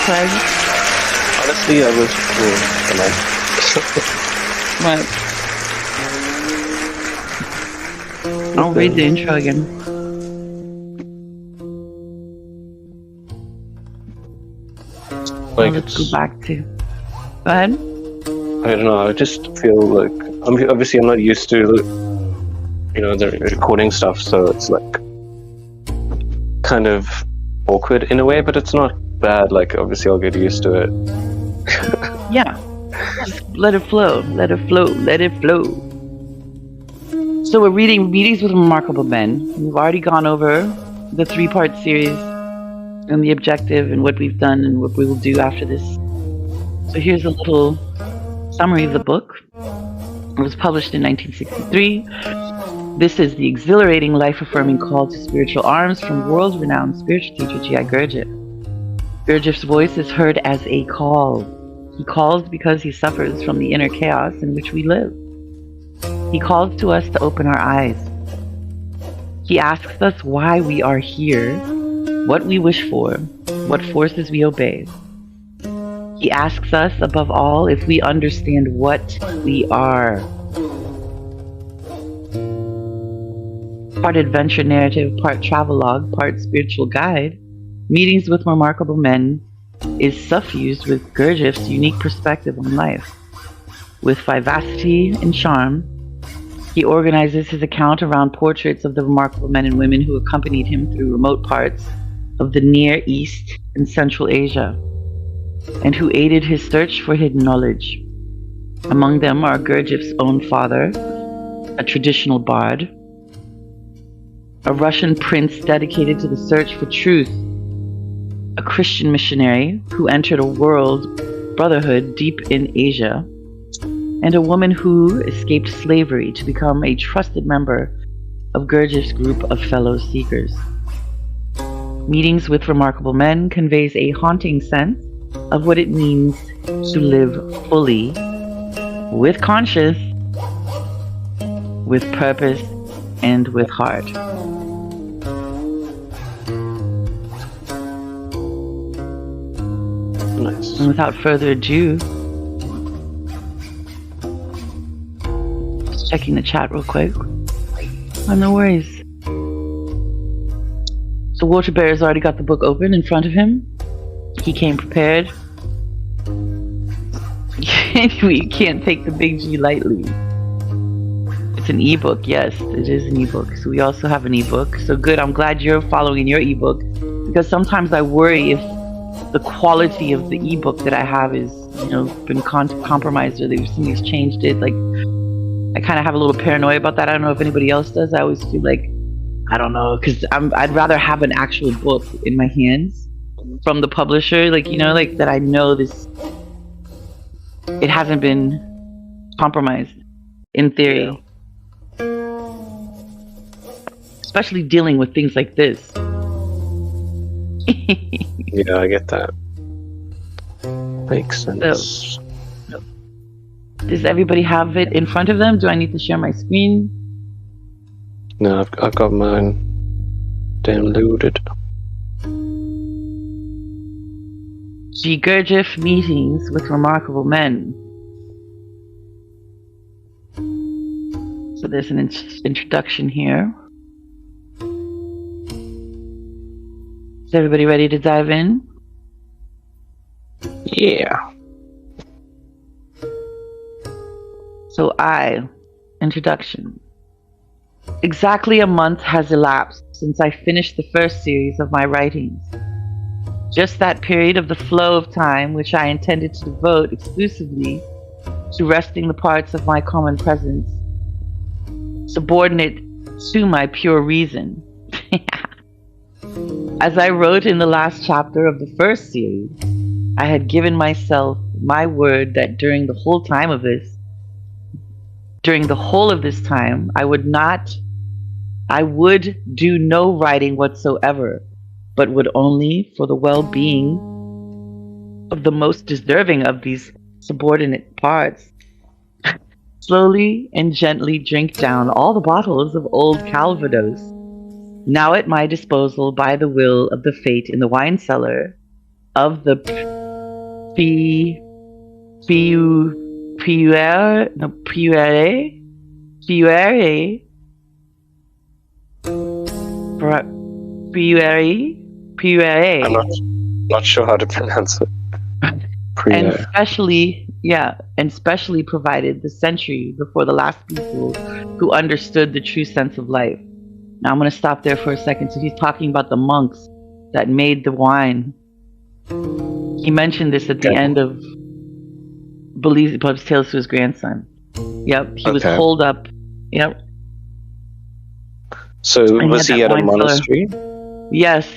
Craig? Honestly, I was What? I'll read the intro again. Like, let's go back to. Go ahead. I don't know. I just feel like I'm not used to the recording stuff, so it's like kind of awkward in a way, but it's not bad. Like, obviously, I'll get used to it. Yeah, just let it flow. Let it flow. Let it flow. So we're reading Meetings with Remarkable Men. We've already gone over the 3-part series and the objective and what we've done and what we will do after this. So here's a little summary of the book. It was published in 1963. This is the exhilarating, life-affirming call to spiritual arms from world-renowned spiritual teacher G.I. Gurdjieff. Gurdjieff's voice is heard as a call. He calls because he suffers from the inner chaos in which we live. He calls to us to open our eyes. He asks us why we are here, what we wish for, what forces we obey. He asks us, above all, if we understand what we are. Part adventure narrative, part travelogue, part spiritual guide, Meetings with Remarkable Men is suffused with Gurdjieff's unique perspective on life. With vivacity and charm, he organizes his account around portraits of the remarkable men and women who accompanied him through remote parts of the Near East and Central Asia, and who aided his search for hidden knowledge. Among them are Gurdjieff's own father, a traditional bard, a Russian prince dedicated to the search for truth, a Christian missionary who entered a world brotherhood deep in Asia, and a woman who escaped slavery to become a trusted member of Gurdjieff's group of fellow seekers. Meetings with Remarkable Men conveys a haunting sense of what it means to live fully, with conscience, with purpose, and with heart. Nice. And without further ado, just checking the chat real quick. Oh, no worries. So Water Bear has already got the book open in front of him. He came prepared. You can't take the big G lightly. It's an ebook, yes, it is an ebook. So we also have an ebook. So good, I'm glad you're following your ebook, because sometimes I worry if the quality of the ebook that I have is, been compromised, or somebody's changed it. Like, I kind of have a little paranoia about that. I don't know if anybody else does. I always feel like, I don't know, because I'd rather have an actual book in my hands from the publisher, that I know this, it hasn't been compromised in theory. Yeah. Especially dealing with things like this. Yeah, I get that. Makes sense. So, does everybody have it in front of them? Do I need to share my screen? No, I've got mine downloaded. G. Gurdjieff, Meetings with Remarkable Men. So there's an introduction here. Is everybody ready to dive in? Yeah. So introduction. Exactly a month has elapsed since I finished the first series of my writings. Just that period of the flow of time which I intended to devote exclusively to resting the parts of my common presence, subordinate to my pure reason. As I wrote in the last chapter of the first series, I had given myself my word that during the whole of this time, I would do no writing whatsoever, but would only, for the well-being of the most deserving of these subordinate parts, slowly and gently drink down all the bottles of old Calvados, now at my disposal by the will of the fate in the wine cellar of the P Puere no Puere Puere Puere I'm not sure how to pronounce it. and specially provided the century before the last people who understood the true sense of life. Now I'm going to stop there for a second. So he's talking about the monks that made the wine. He mentioned this at the end of Belize's Tales to his grandson. Yep, he was holed up. Yep. So was he at a monastery? Yes.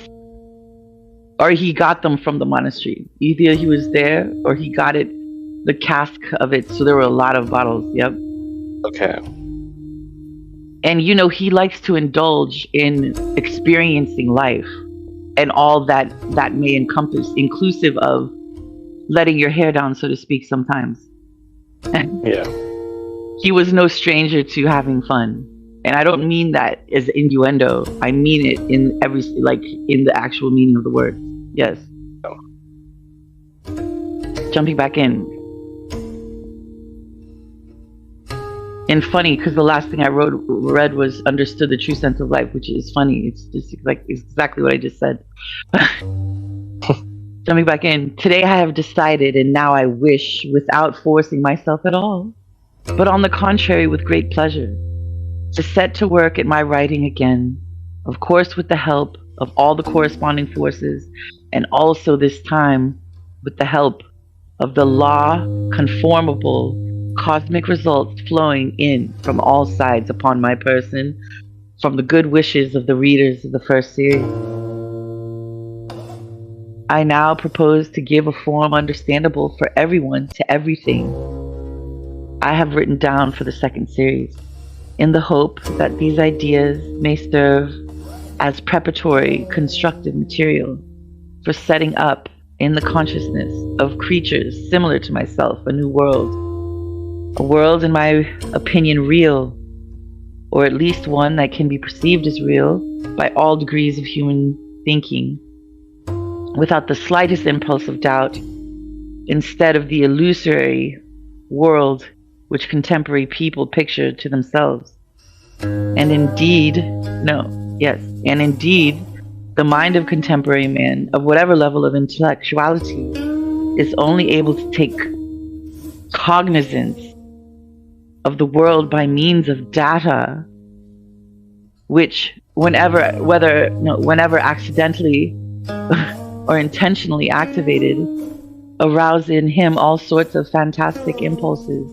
Or he got them from the monastery. Either he was there or he got it, the cask of it. So there were a lot of bottles. Yep. Okay. And you know, he likes to indulge in experiencing life and all that may encompass, inclusive of letting your hair down, so to speak, sometimes. Yeah. He was no stranger to having fun. And I don't mean that as innuendo. I mean it in in the actual meaning of the word. Yes. Oh. Jumping back in. And funny, because the last thing I read was understood the true sense of life, which is funny. It's just it's exactly what I just said. Jumping back in. Today I have decided, and now I wish, without forcing myself at all, but on the contrary, with great pleasure, to set to work at my writing again, of course with the help of all the corresponding forces, and also this time with the help of the law-conformable cosmic results flowing in from all sides upon my person, from the good wishes of the readers of the first series. I now propose to give a form understandable for everyone to everything I have written down for the second series, in the hope that these ideas may serve as preparatory constructive material for setting up in the consciousness of creatures similar to myself a new world. A world, in my opinion, real, or at least one that can be perceived as real by all degrees of human thinking, without the slightest impulse of doubt, instead of the illusory world which contemporary people picture to themselves. And indeed, the mind of contemporary man, of whatever level of intellectuality, is only able to take cognizance of the world by means of data, which, whenever accidentally or intentionally activated, arouse in him all sorts of fantastic impulses,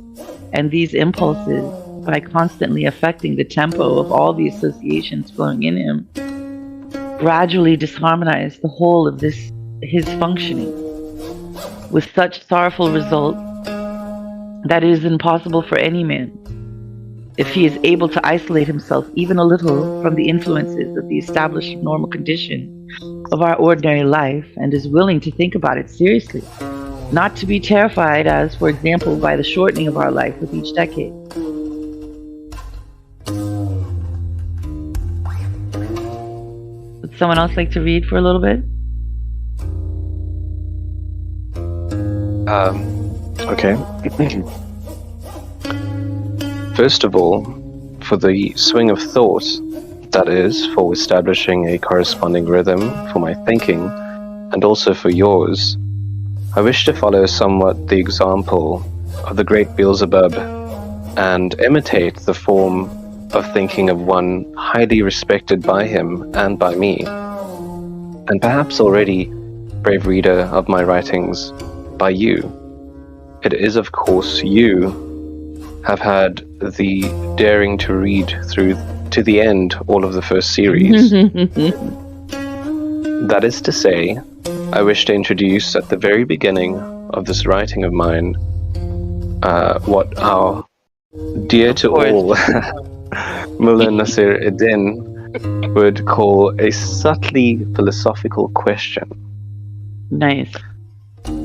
and these impulses, by constantly affecting the tempo of all the associations flowing in him, gradually disharmonize the whole of his functioning, with such sorrowful results that it is impossible for any man, if he is able to isolate himself even a little from the influences of the established normal condition of our ordinary life, and is willing to think about it seriously, not to be terrified as, for example, by the shortening of our life with each decade. Would someone else like to read for a little bit? Okay. First of all, for the swing of thought, that is, for establishing a corresponding rhythm for my thinking, and also for yours, I wish to follow somewhat the example of the great Beelzebub and imitate the form of thinking of one highly respected by him and by me. And perhaps already, brave reader of my writings, by you. It is, of course, you have had the daring to read through to the end all of the first series. That is to say, I wish to introduce at the very beginning of this writing of mine what our dear to all Mullah Nasir Eddin would call a subtly philosophical question. Nice.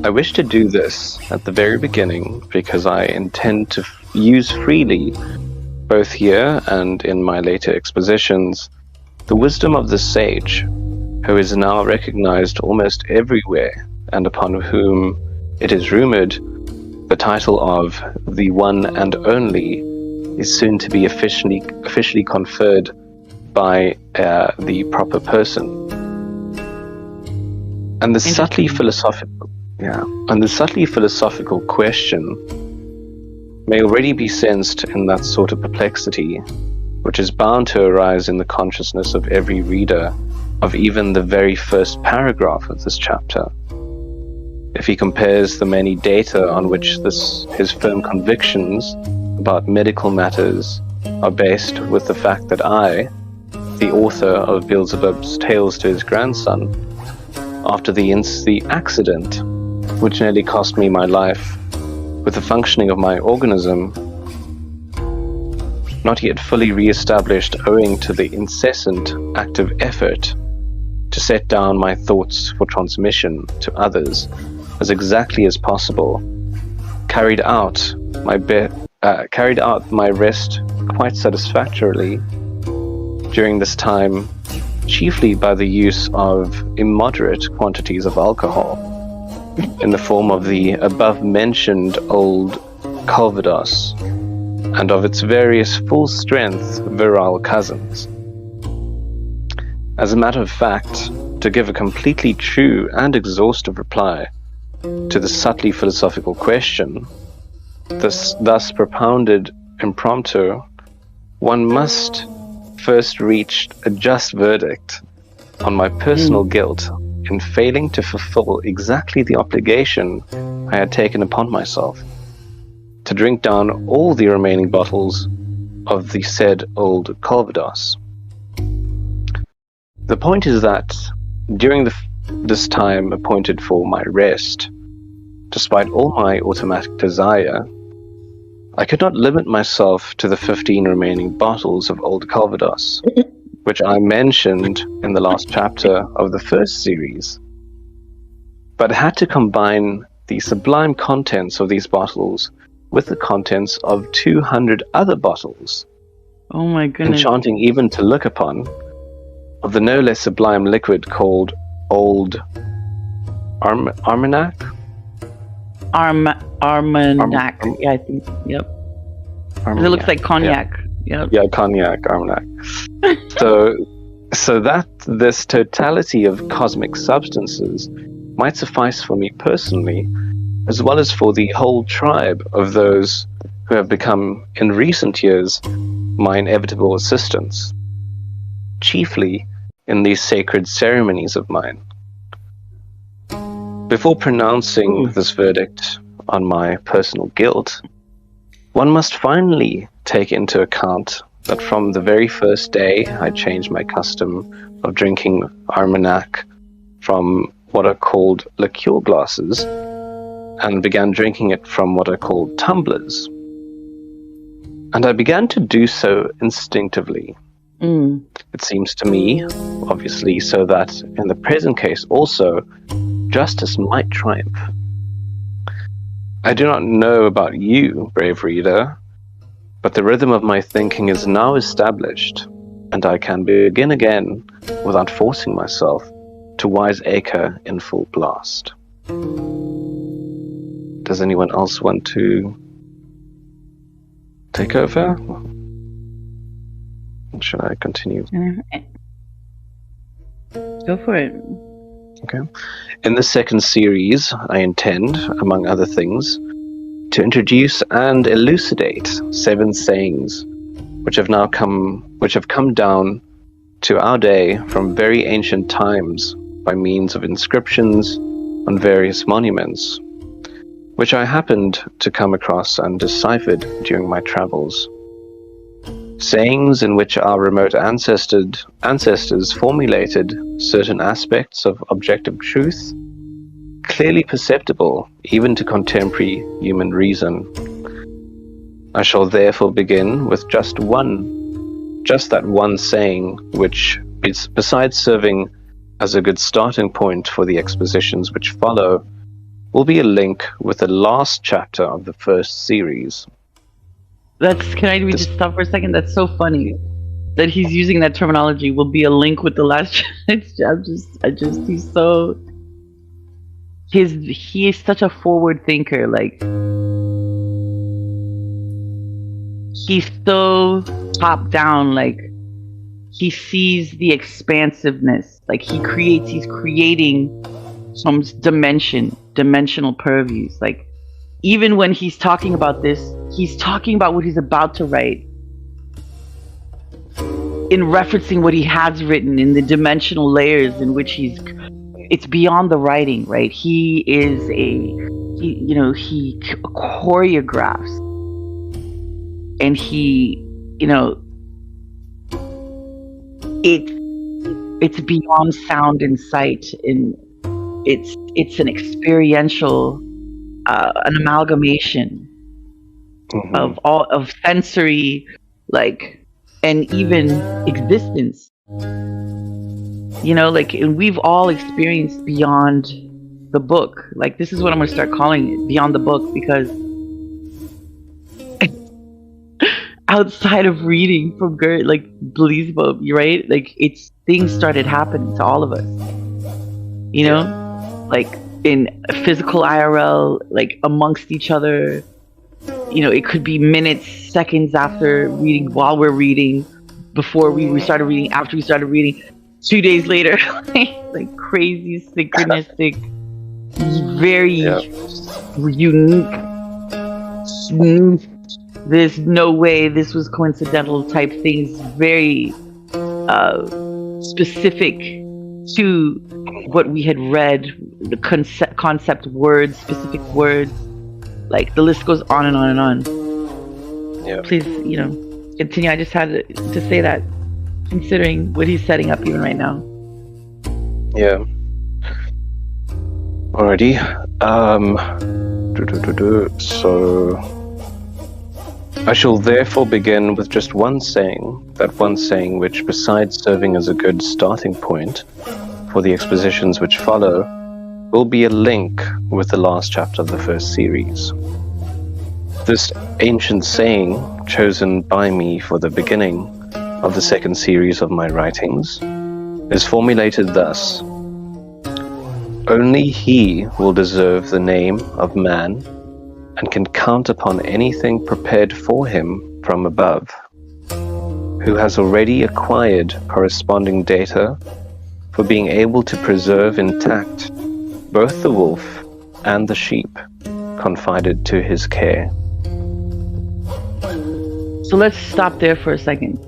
I wish to do this at the very beginning because I intend to use freely, both here and in my later expositions, the wisdom of the sage, who is now recognized almost everywhere and upon whom it is rumored the title of the one and only is soon to be officially conferred by the proper person. And the subtly philosophical question may already be sensed in that sort of perplexity, which is bound to arise in the consciousness of every reader of even the very first paragraph of this chapter. If he compares the many data on which his firm convictions about medical matters are based with the fact that I, the author of Beelzebub's Tales to his grandson, after the accident which nearly cost me my life, with the functioning of my organism not yet fully re-established owing to the incessant active effort to set down my thoughts for transmission to others as exactly as possible, carried out my rest quite satisfactorily during this time, chiefly by the use of immoderate quantities of alcohol in the form of the above-mentioned old Calvados and of its various full-strength virile cousins. As a matter of fact, to give a completely true and exhaustive reply to the subtly philosophical question, thus propounded impromptu, one must first reach a just verdict on my personal guilt in failing to fulfill exactly the obligation I had taken upon myself to drink down all the remaining bottles of the said old Calvados. The point is that during this time appointed for my rest, despite all my automatic desire, I could not limit myself to the 15 remaining bottles of old Calvados, which I mentioned in the last chapter of the first series, but had to combine the sublime contents of these bottles with the contents of 200 other bottles. Oh my goodness. Enchanting even to look upon, of the no less sublime liquid called Old Armagnac? Armagnac. Yeah, I think. Yep. Armagnac. It looks like cognac. Yeah. Yep. Yeah, cognac, Armagnac. so that this totality of cosmic substances might suffice for me personally, as well as for the whole tribe of those who have become, in recent years, my inevitable assistants, chiefly in these sacred ceremonies of mine. Before pronouncing this verdict on my personal guilt, one must finally take into account that from the very first day I changed my custom of drinking Armagnac from what are called liqueur glasses and began drinking it from what are called tumblers. And I began to do so instinctively. It seems to me, obviously, so that in the present case also, justice might triumph. I do not know about you, brave reader, but the rhythm of my thinking is now established, and I can begin again without forcing myself to wiseacre in full blast. Does anyone else want to take over? Should I continue? Go for it. Okay. In the second series, I intend, among other things, to introduce and elucidate 7 sayings which have come down to our day from very ancient times by means of inscriptions on various monuments, which I happened to come across and deciphered during my travels. Sayings in which our remote ancestors formulated certain aspects of objective truth, clearly perceptible even to contemporary human reason. I shall therefore begin with just that one saying, which, besides serving as a good starting point for the expositions which follow, will be a link with the last chapter of the first series. Can we just stop for a second? That's so funny that he's using that terminology. Will be a link with the last. He's he is such a forward thinker. Like, he's so top down. Like, he sees the expansiveness. Like, he's creating some dimensional purviews. Like, even when he's talking about this, he's talking about what he's about to write in referencing what he has written in the dimensional layers in which it's beyond the writing, right? He choreographs, and it's beyond sound and sight, and it's an experiential, an amalgamation of sensory, like, and even existence. Like, and we've all experienced beyond the book. Like, this is what I'm going to start calling it, beyond the book, because outside of reading from Gurdjieff, right? Like, things started happening to all of us. Like in physical IRL, like amongst each other. It could be minutes, seconds after reading, while we're reading, before we started reading, after we started reading, 2 days later, like crazy, synchronistic, very unique. There's no way this was coincidental type things, very specific to what we had read, the concept words, specific words. Like, the list goes on and on and on. Yeah. Please, continue. I just had to say that, considering what he's setting up even right now. Yeah. Alrighty. So I shall therefore begin with just one saying, which, besides serving as a good starting point for the expositions which follow, will be a link with the last chapter of the first series. This ancient saying, chosen by me for the beginning of the second series of my writings, is formulated thus: only he will deserve the name of man and can count upon anything prepared for him from above, who has already acquired corresponding data for being able to preserve intact both the wolf and the sheep confided to his care. So let's stop there for a second,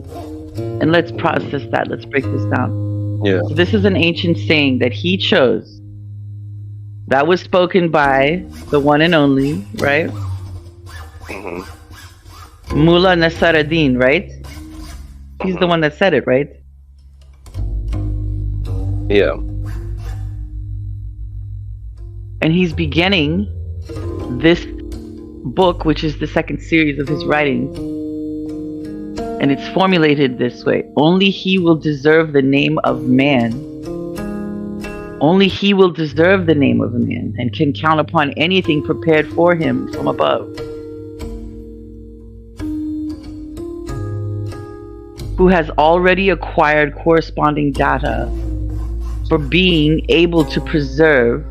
and let's process that. Let's break this down. Yeah. So this is an ancient saying that he chose, that was spoken by the one and only, right? Mullah Nasruddin, right? He's the one that said it, right? Yeah. And he's beginning this book, which is the second series of his writings. And it's formulated this way: only he will deserve the name of man. Only he will deserve the name of a man and can count upon anything prepared for him from above. Who has already acquired corresponding data for being able to preserve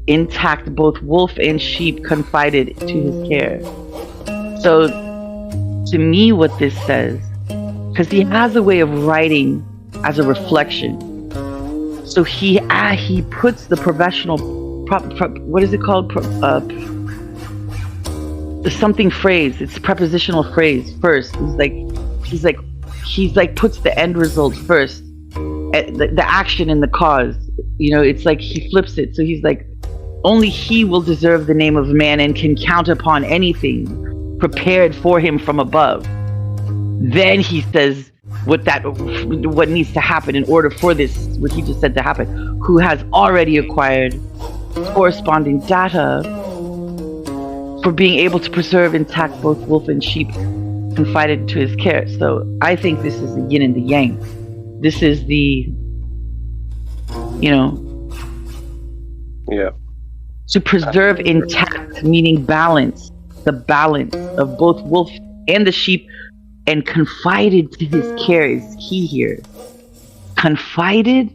intact both wolf and sheep confided to his care. So, to me, what this says, because he has a way of writing as a reflection. So he puts the professional, what is it called? Something phrase. It's a prepositional phrase first. He's like puts the end result first, the action and the cause. It's like he flips it. So he's like, only he will deserve the name of man and can count upon anything prepared for him from above. Then he says what needs to happen in order for this, what he just said, to happen. Who has already acquired corresponding data for being able to preserve intact both wolf and sheep confided to his care. So I think this is the yin and the yang. This is the, Yeah. To preserve intact, meaning balance, the balance of both wolf and the sheep, and confided to his care is key here. Confided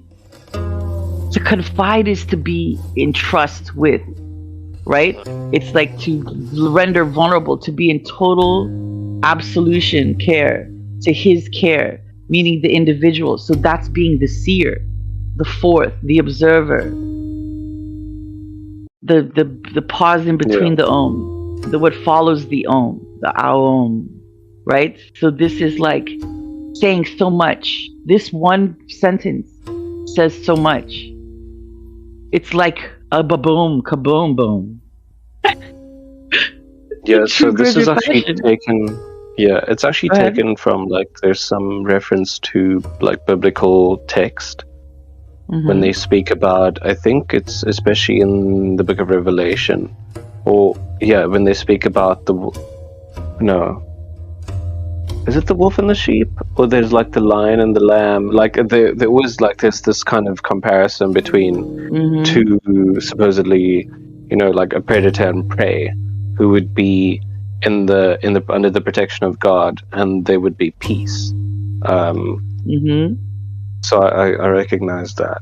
To confide is to be in trust with, right? It's like to render vulnerable, to be in total absolution care to his care, meaning the individual. So that's being the seer, the fourth, the observer, the pause in between the om, the what follows the om, the aum, right? So this is like saying so much. This one sentence says so much. It's like a ba-boom, kaboom, boom. Yeah, so this is actually taken. Yeah, it's actually taken from like there's some reference to like biblical text when they speak about. I think it's especially in the Book of Revelation, or when they speak about is it the wolf and the sheep, or there's like the lion and the lamb? Like there always like there's this kind of comparison between two supposedly, like a predator and prey, who would be in the under the protection of God, and there would be peace. So I recognize that.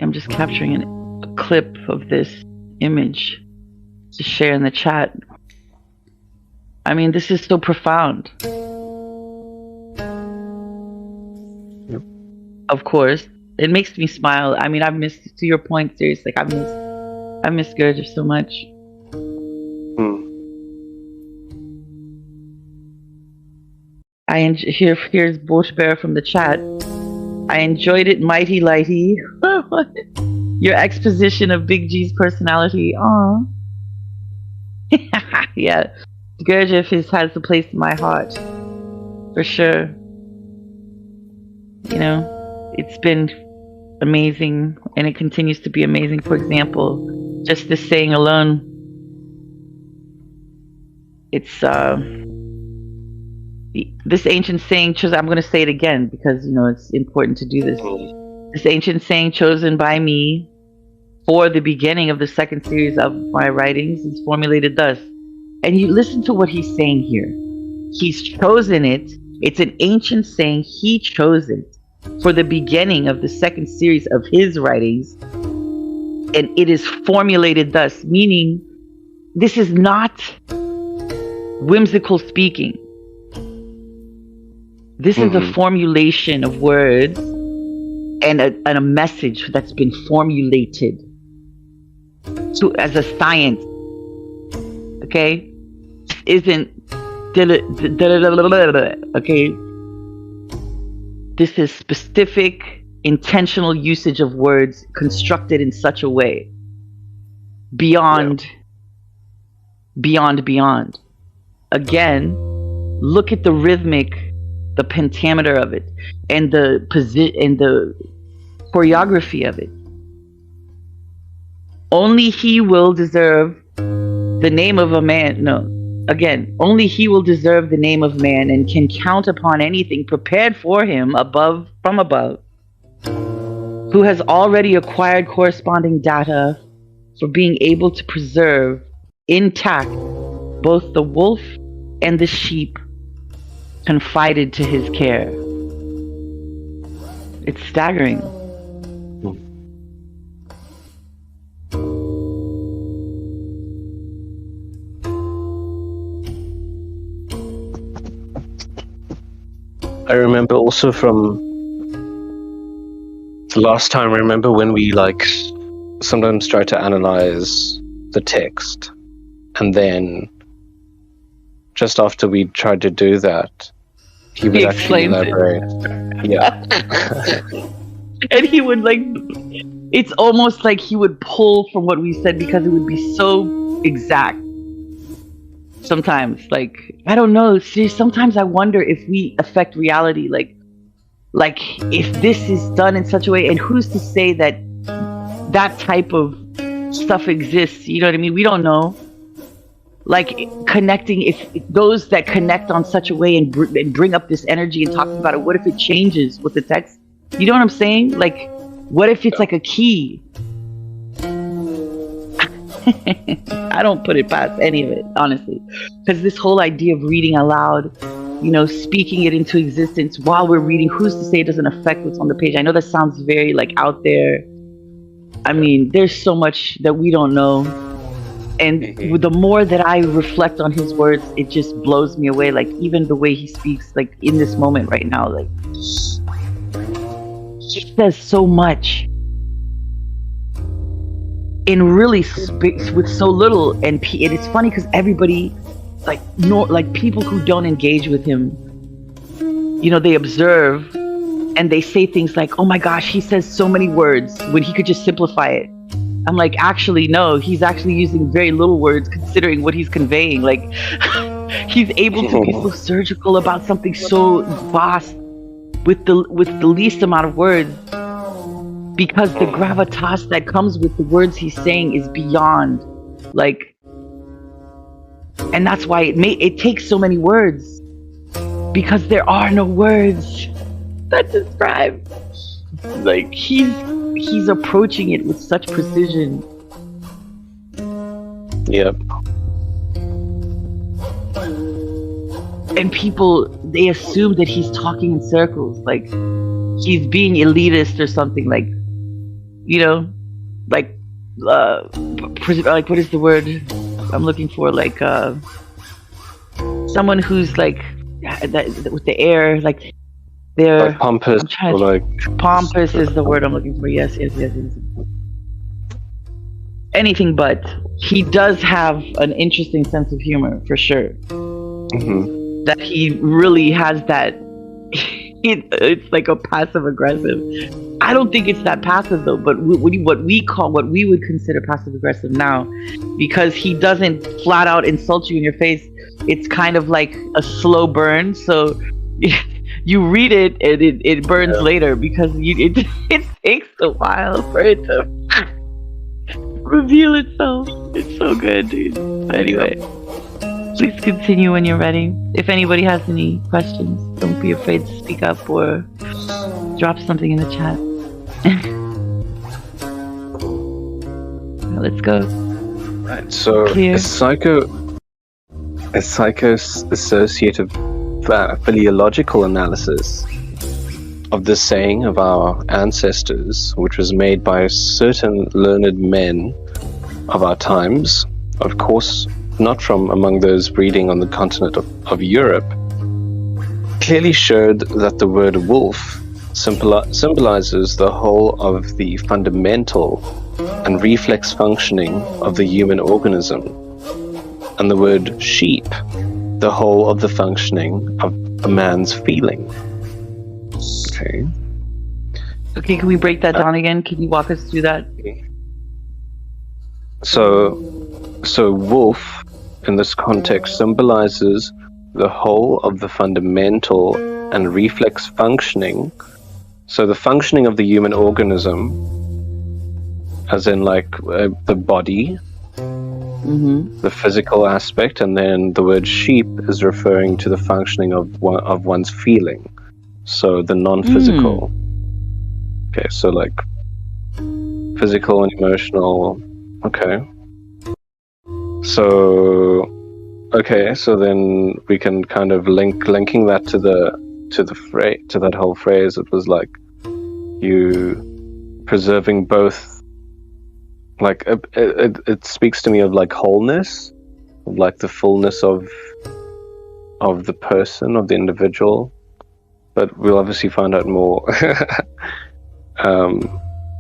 I'm just capturing a clip of this image to share in the chat. I mean, this is so profound. Yep. Of course, it makes me smile. I mean, I've missed, to your point, seriously, I miss Gurdjieff so much. Here's Bush Bear from the chat. I enjoyed it, mighty lighty. Your exposition of Big G's personality. Aww. Yeah. Gurdjieff has a place in my heart, for sure. It's been amazing, and it continues to be amazing. For example, just this saying alone, it's this ancient saying. I'm going to say it again because it's important to do this. This ancient saying chosen by me for the beginning of the second series of my writings is formulated thus. And you listen to what he's saying here. He's chosen it. It's an ancient saying. He chose it for the beginning of the second series of his writings. And it is formulated thus, meaning this is not whimsical speaking. This is a formulation of words and a message that's been formulated as a science. Okay? Isn't okay? This is specific, intentional usage of words constructed in such a way. Beyond. Again, look at the rhythmic, the pentameter of it, and the choreography of it. Only he will deserve the name of a man. Only he will deserve the name of man and can count upon anything prepared for him from above, who has already acquired corresponding data for being able to preserve intact both the wolf and the sheep confided to his care. It's staggering. I remember also from the last time, when we sometimes try to analyze the text, and then just after we tried to do that, he would actually elaborate. Yeah. And he would it's almost like he would pull from what we said because it would be so exact. Sometimes, I don't know. See, sometimes I wonder if we affect reality. Like if this is done in such a way, and who's to say that type of stuff exists? You know what I mean? We don't know. Connecting, if those that connect on such a way and bring up this energy and talking about it, what if it changes with the text? You know what I'm saying? What if it's like a key? I don't put it past any of it, honestly, because this whole idea of reading aloud speaking it into existence while we're reading. Who's to say it doesn't affect what's on the page? I know that sounds very like out there. I mean, there's so much that we don't know. And the more that I reflect on his words, it just blows me away. Like, even the way he speaks, like in this moment right now, like he says so much and really speaks with so little. And it's funny because everybody, like people who don't engage with him, they observe and they say things like, "Oh my gosh, he says so many words when he could just simplify it." I'm like, actually, no, he's actually using very little words considering what he's conveying. Like, he's able to be so surgical about something so vast with the least amount of words, because the gravitas that comes with the words he's saying is beyond, like, and that's why it takes so many words, because there are no words that describe, like, he's approaching it with such precision. Yep. And people, they assume that he's talking in circles, like he's being elitist or something, like, like what is the word I'm looking for? Like someone who's like with the air, like they're like pompous, or like pompous is the word I'm looking for. Yes. Anything but. He does have an interesting sense of humor, for sure. Mm-hmm. That he really has that. It's like a passive aggressive. I don't think it's that passive though, but what we would consider passive aggressive now, because he doesn't flat out insult you in your face. It's kind of like a slow burn. So you read it and it burns later, because it takes a while for it to reveal itself. It's so good, dude. Anyway, please continue when you're ready. If anybody has any questions, don't be afraid to speak up or drop something in the chat. Let's go. Right. So Clear. a psycho-associative philological analysis of the saying of our ancestors, which was made by certain learned men of our times, of course not from among those breeding on the continent of Europe, clearly showed that the word wolf symbolizes the whole of the fundamental and reflex functioning of the human organism, and the word sheep the whole of the functioning of a man's feeling. Okay, can we break that down again? Can you walk us through that? So wolf in this context symbolizes the whole of the fundamental and reflex functioning. So the functioning of the human organism, as in like the body, the physical aspect, and then the word sheep is referring to the functioning of one's feeling. So the non-physical. Okay, so like physical and emotional. Okay. So then we can kind of linking that to that whole phrase. It was like you preserving both. Like it speaks to me of like wholeness, of like the fullness of the person, of the individual. But we'll obviously find out more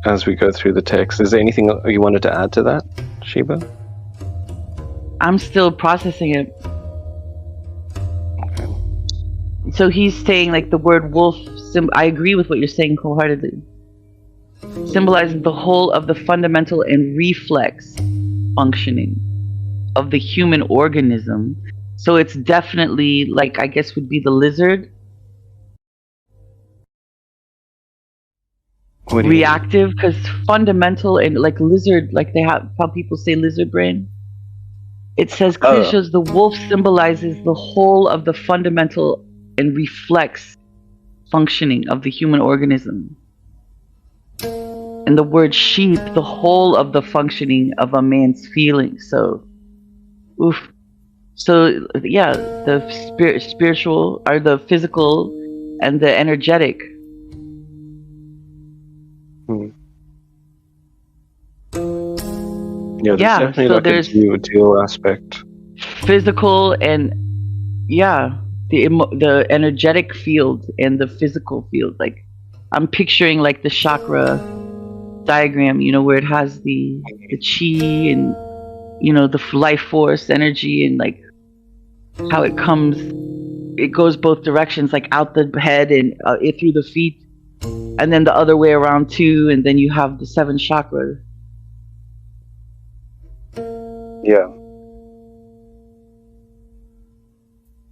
as we go through the text. Is there anything you wanted to add to that, Sheba? I'm still processing it. Okay. So he's saying like the word wolf, I agree with what you're saying wholeheartedly. Symbolizes the whole of the fundamental and reflex functioning of the human organism. So it's definitely like, I guess would be the lizard. Reactive, because fundamental and like lizard, like they have how people say lizard brain. It says clearly shows the wolf symbolizes the whole of the fundamental and reflex functioning of the human organism. And the word sheep, the whole of the functioning of a man's feelings. So, So yeah, the spiritual are the physical and the energetic. Yeah, there's definitely so like there's a dual aspect. physical and the energetic field and the physical field. Like I'm picturing like the chakra diagram, where it has the chi and the life force energy, and like how it goes both directions, like out the head and through the feet, and then the other way around too, and then you have the 7 chakras. Yeah.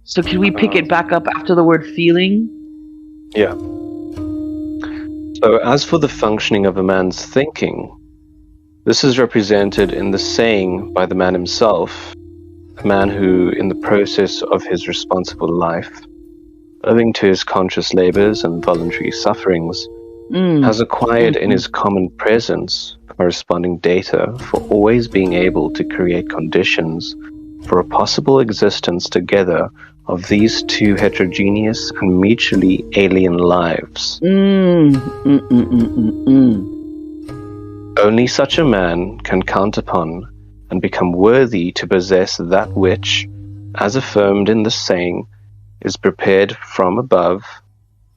So can we pick it back up after the word feeling? Yeah. So as for the functioning of a man's thinking, this is represented in the saying by the man himself, a man who, in the process of his responsible life, owing to his conscious labors and voluntary sufferings, has acquired in his common presence corresponding data for always being able to create conditions for a possible existence together of these two heterogeneous and mutually alien lives. Only such a man can count upon and become worthy to possess that which, as affirmed in the saying, is prepared from above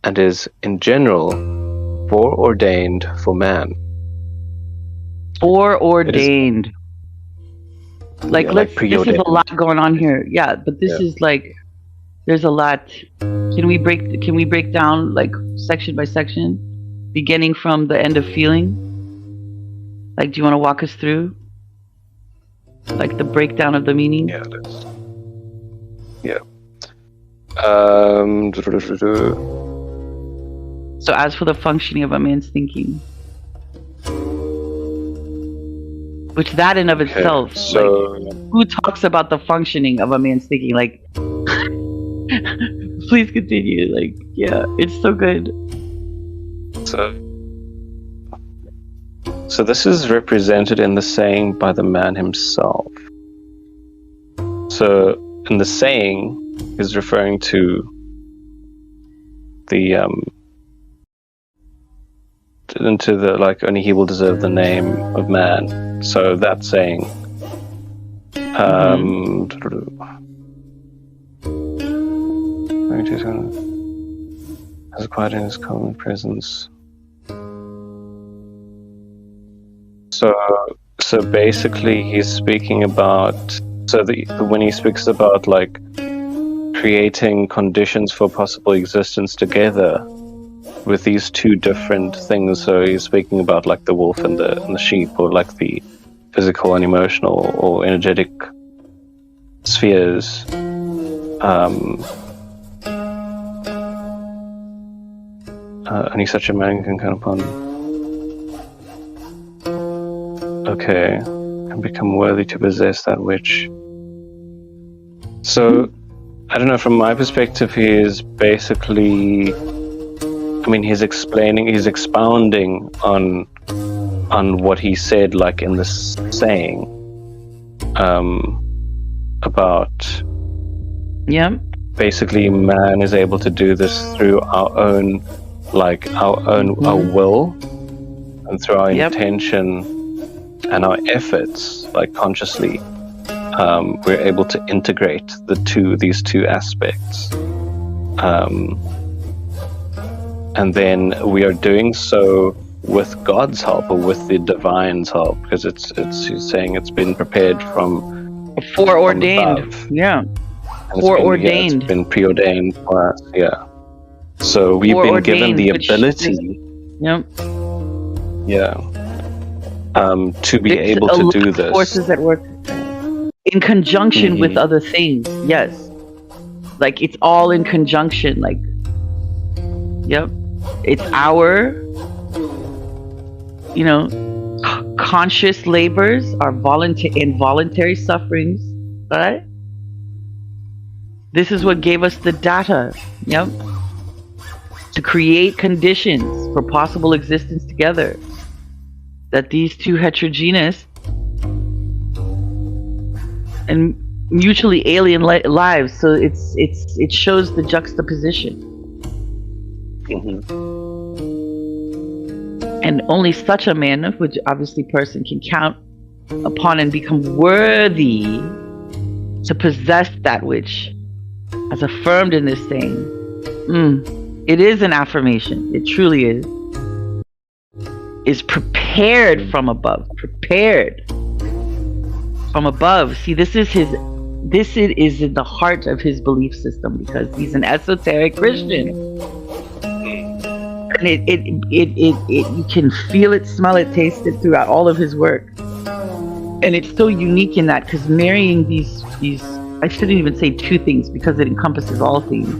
and is, in general, foreordained for man. Foreordained. This is a lot going on here. Yeah, but this is like, there's a lot. Can we break down like section by section, beginning from the end of feeling? Like, do you want to walk us through like the breakdown of the meaning? Yeah. So as for the functioning of a man's thinking, which that in of itself, like, who talks about the functioning of a man's thinking? Like, please continue. Like, yeah, it's so good. So this is represented in the saying by the man himself. So in the saying is referring to the into the like only he will deserve the name of man. So that saying has acquired in his common presence. So basically he's speaking about when he speaks about like creating conditions for possible existence together with these two different things. So he's speaking about like the wolf and the sheep, or like the physical and emotional or energetic spheres. Only such a man can count upon. Okay, and become worthy to possess that which. So, I don't know, from my perspective, he is basically, he's expounding on what he said, like in this saying, about, basically man is able to do this through our own our will, and through our intention and our efforts, like consciously, we're able to integrate these two aspects, and then we are doing so with God's help, or with the divine's help, because he's saying it's been prepared from foreordained. Foreordained. It's been preordained for us. Yeah. So we've been given the ability. To be able to do this. Forces at work in conjunction with other things. Yes, like it's all in conjunction. Like, it's our, conscious labors, our involuntary sufferings. Right. This is what gave us the data. To create conditions for possible existence together. That these two heterogeneous and mutually alien lives. So it shows the juxtaposition. And only such a man, which obviously person can count upon and become worthy to possess that which, as affirmed in this saying, it is an affirmation. It truly is prepared from above. Prepared from above. See, this is in the heart of his belief system, because he's an esoteric Christian. And you can feel it, smell it, taste it throughout all of his work. And it's so unique in that, because marrying these I shouldn't even say two things, because it encompasses all things.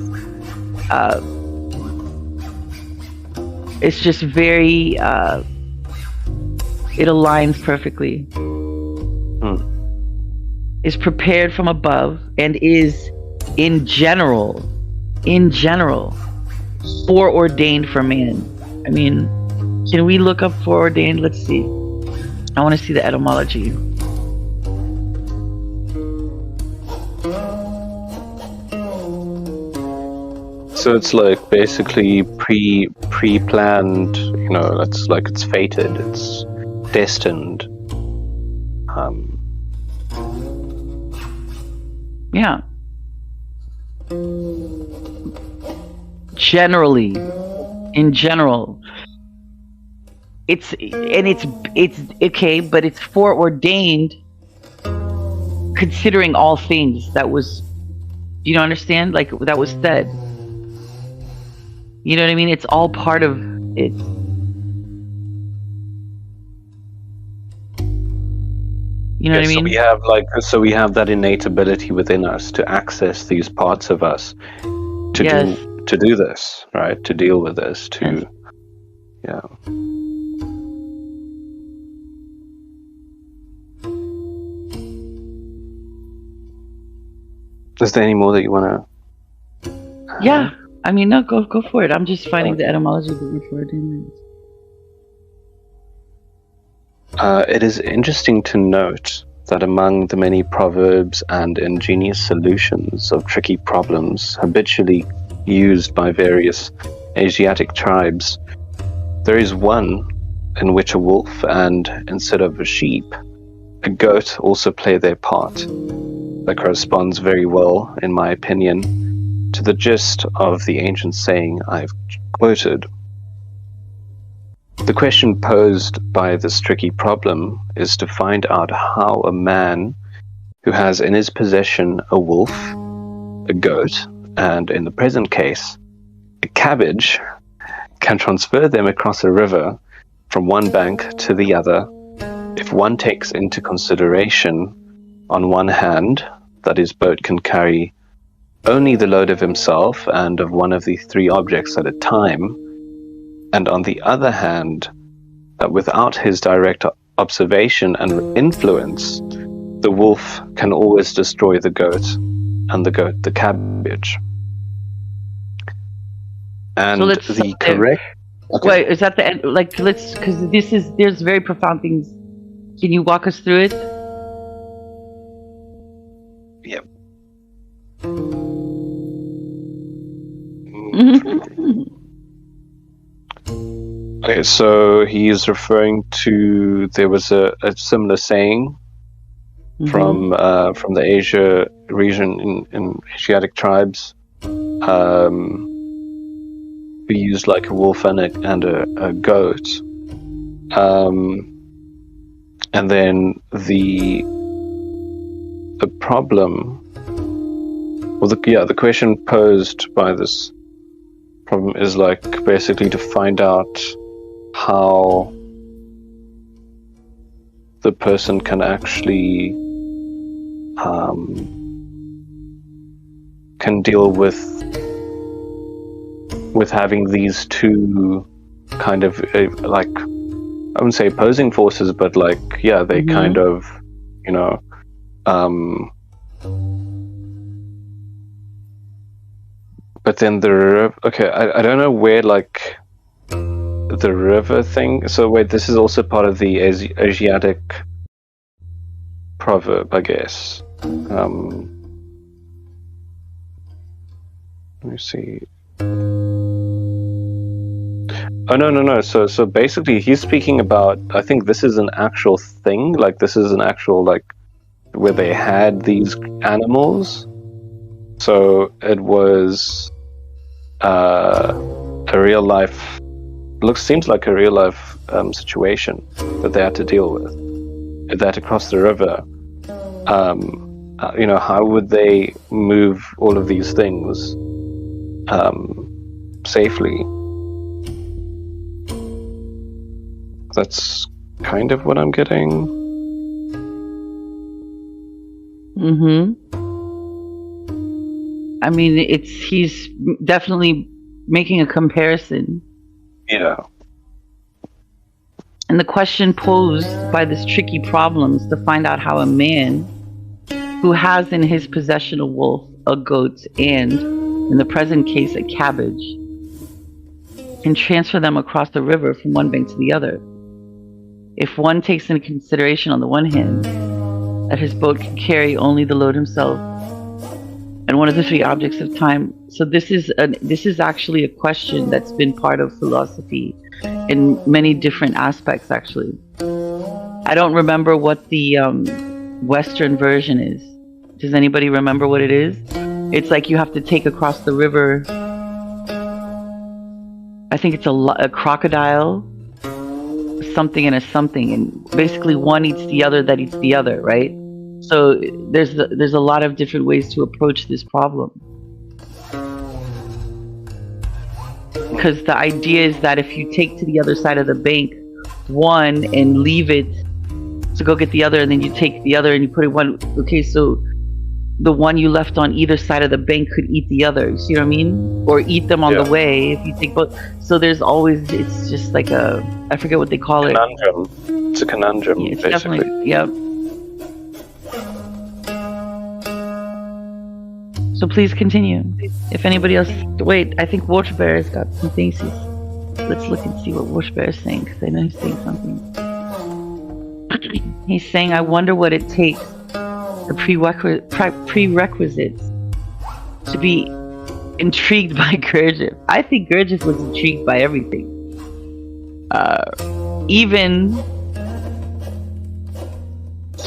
It's just very it aligns perfectly. Is prepared from above, and is in general foreordained for man. I mean, can we look up foreordained? Let's see. I want to see the etymology. So it's like basically pre-planned, you know, it's like it's fated, it's destined. Yeah. Generally, in general, it's okay, but it's foreordained, considering all things that was, you don't understand, like that was said. You know what I mean? It's all part of it. You know what I mean? So we have that innate ability within us to access these parts of us, to do this, right? To deal with this, yeah. Is there any more that you want to? Yeah, I mean, no, go for it. I'm just finding the etymology of the word foreordained. It is interesting to note that among the many proverbs and ingenious solutions of tricky problems habitually used by various Asiatic tribes, there is one in which a wolf and, instead of a sheep, a goat also play their part. That corresponds very well, in my opinion, to the gist of the ancient saying I've quoted. The question posed by this tricky problem is to find out how a man who has in his possession a wolf, a goat, and in the present case, a cabbage, can transfer them across a river from one bank to the other, if one takes into consideration, on one hand, that his boat can carry only the load of himself and of one of the three objects at a time, and on the other hand, that without his direct observation and influence, the wolf can always destroy the goat, and the goat the cabbage. And so the correct... Okay. Wait, is that the end? Like, let's, because there's very profound things. Can you walk us through it? Yep. Okay, so he is referring to, there was a similar saying from the Asia region in Asiatic tribes. We used like a wolf and a goat, and then the problem, or the question posed by this problem is like basically to find out how the person can actually can deal with having these two kind of like, I wouldn't say opposing forces, but like, yeah, they kind of, you know, but then I don't know where like the river thing. So wait, this is also part of the Asiatic proverb, I guess. Let me see. Oh no. So basically, he's speaking about. I think this is an actual thing. Like this is an actual like where they had these animals. So it was a real life. Seems like a real life situation that they had to deal with. They had to cross the river. How would they move all of these things safely? That's kind of what I'm getting. I mean, he's definitely making a comparison. Yeah. And the question posed by this tricky problem is to find out how a man who has in his possession a wolf, a goat, and, in the present case, a cabbage, can transfer them across the river from one bank to the other. If one takes into consideration, on the one hand, that his boat can carry only the load himself, and one of the three objects of time. So this is actually a question that's been part of philosophy in many different aspects, actually. I don't remember what the Western version is. Does anybody remember what it is? It's like you have to take across the river. I think it's a crocodile, something and a something, and basically one eats the other that eats the other, right? So there's a lot of different ways to approach this problem. Because the idea is that if you take to the other side of the bank one and leave it to go get the other, and then you take the other and you put it one, okay, so the one you left on either side of the bank could eat the other, you see what I mean? Or eat them on the way if you take both. So there's always, it's just like I forget what they call it. Conundrum. It's a conundrum, yeah, it's basically. Definitely, yeah. So please continue. If anybody else... Wait, I think Water Bear has got some things. Let's look and see what Water Bear is saying, because I know he's saying something. He's saying, I wonder what it takes, the prerequisites, to be intrigued by Gurdjieff. I think Gurdjieff was intrigued by everything. Even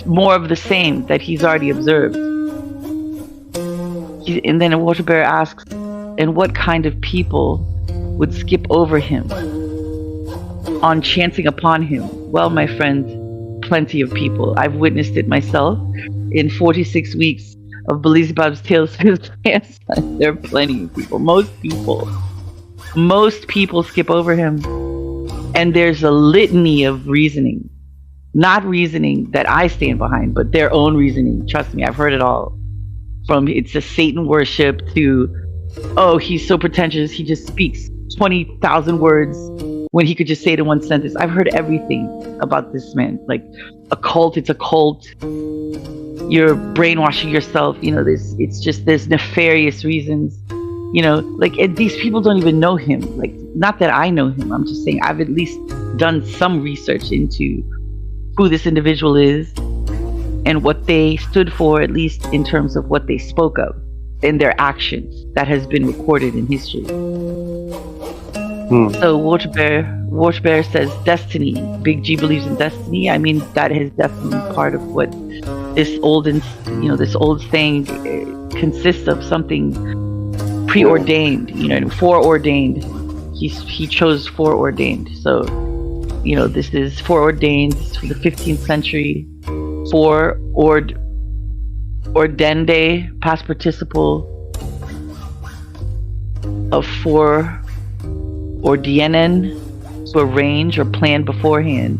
more of the same that he's already observed. And then Water Bear asks, and what kind of people would skip over him on chancing upon him? Well, my friend, plenty of people. I've witnessed it myself in 46 weeks of Belizebab's Tales of his grandson. There are plenty of people. Most people skip over him. And there's a litany of reasoning. Not reasoning that I stand behind, but their own reasoning. Trust me, I've heard it all. From it's a Satan worship to, oh, he's so pretentious, he just speaks 20,000 words when he could just say it in one sentence. I've heard everything about this man. Like a cult, it's a cult. You're brainwashing yourself. You know, there's nefarious reasons. You know, like these people don't even know him. Like, not that I know him. I'm just saying I've at least done some research into who this individual is and what they stood for, at least in terms of what they spoke of and their actions that has been recorded in history. So Water Bear says destiny. Big G believes in destiny. I mean, that is definitely part of what this old saying consists of, something preordained, foreordained. He chose foreordained. So, this is foreordained for the 15th century. Ordende, past participle of ordienen, to arrange or plan beforehand.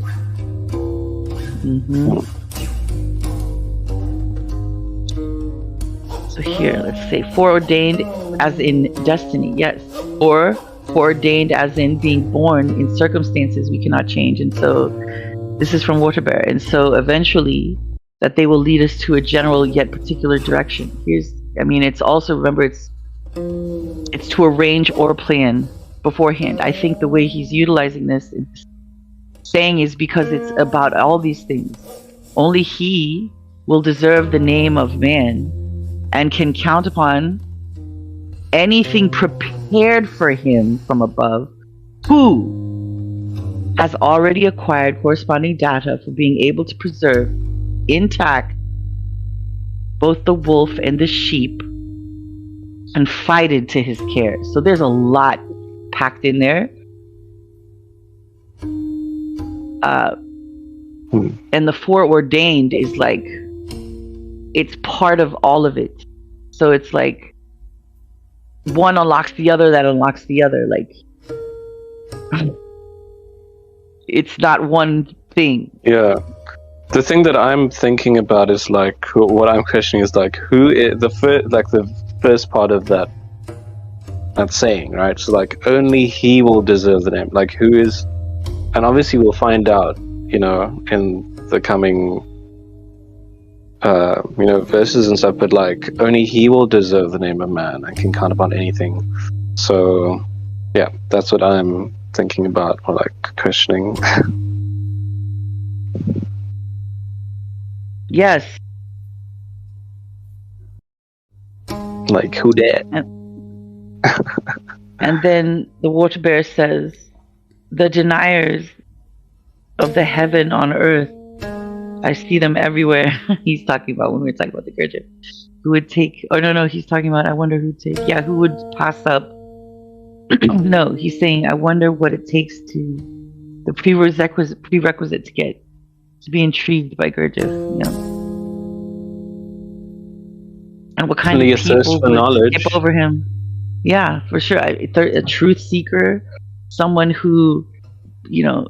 So here, let's say foreordained as in destiny, yes, or foreordained as in being born in circumstances we cannot change. And so this is from Water Bear. And so eventually that they will lead us to a general yet particular direction. It's also, remember, it's to arrange or plan beforehand. I think the way he's utilizing this saying is because it's about all these things. Only he will deserve the name of man and can count upon anything prepared for him from above, who has already acquired corresponding data for being able to preserve intact both the wolf and the sheep, confided to his care. So there's a lot packed in there. And the foreordained is like, it's part of all of it. So it's like one unlocks the other, that unlocks the other. Like, it's not one thing. Yeah. The thing that I'm thinking about is like, what I'm questioning is like, who is the first part of that saying, right? So like, only he will deserve the name. Like, who is, and obviously we'll find out, you know, in the coming verses and stuff, but like, only he will deserve the name of man and can count upon anything. So yeah, that's what I'm thinking about, or like questioning. Yes. Like, who did? And then the water bear says, the deniers of the heaven on earth, I see them everywhere. He's talking about when we were talking about the Gurdjieff. Who would take, oh no, he's talking about, I wonder who'd take, yeah, who would pass up. No, he's saying, I wonder what it takes to, the prerequisite to be intrigued by Gurdjieff, you know. And what kind of people would skip over him. Yeah, for sure. A truth seeker, someone who, you know,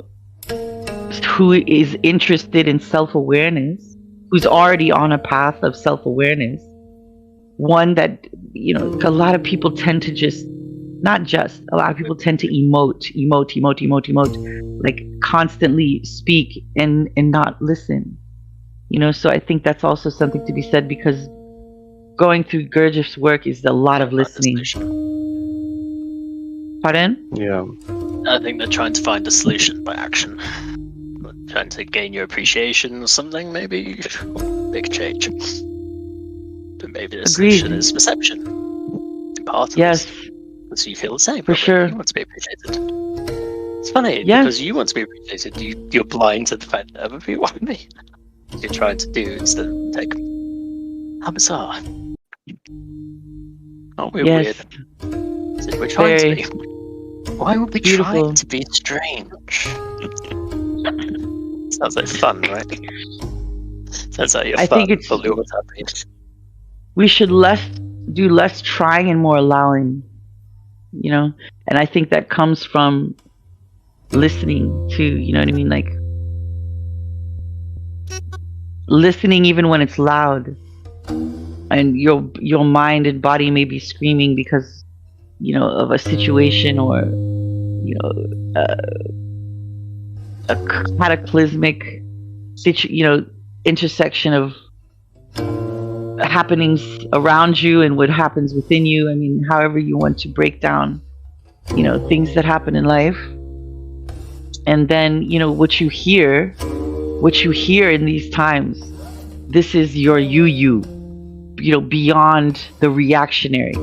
who is interested in self-awareness, who's already on a path of self-awareness. One that, you know, a lot of people tend to a lot of people tend to emote, like constantly speak and not listen. You know, so I think that's also something to be said, because going through Gurdjieff's work is a lot of listening. Pardon? Yeah. I think they're trying to find a solution by action. Trying to gain your appreciation or something, maybe. Big change. But maybe the solution is perception. Part of yes. This. So you feel the same. For sure. You want to be appreciated. It's funny, because you want to be appreciated, you're blind to the fact that other people want to be. You're trying to do instead of take. How bizarre. Aren't we weird? So we're trying to be. Why would we try to be strange? Sounds like fun, right? Sounds like you're fun. Think it's, what's happening. We should do less trying and more allowing, you know? And I think that comes from listening to, you know what I mean? Like, listening even when it's loud. And your mind and body may be screaming because, you know, of a situation or, you know, a cataclysmic intersection of happenings around you and what happens within you. I mean, however you want to break down, you know, things that happen in life. And then, you know, what you hear in these times, this is your you know, beyond the reactionary.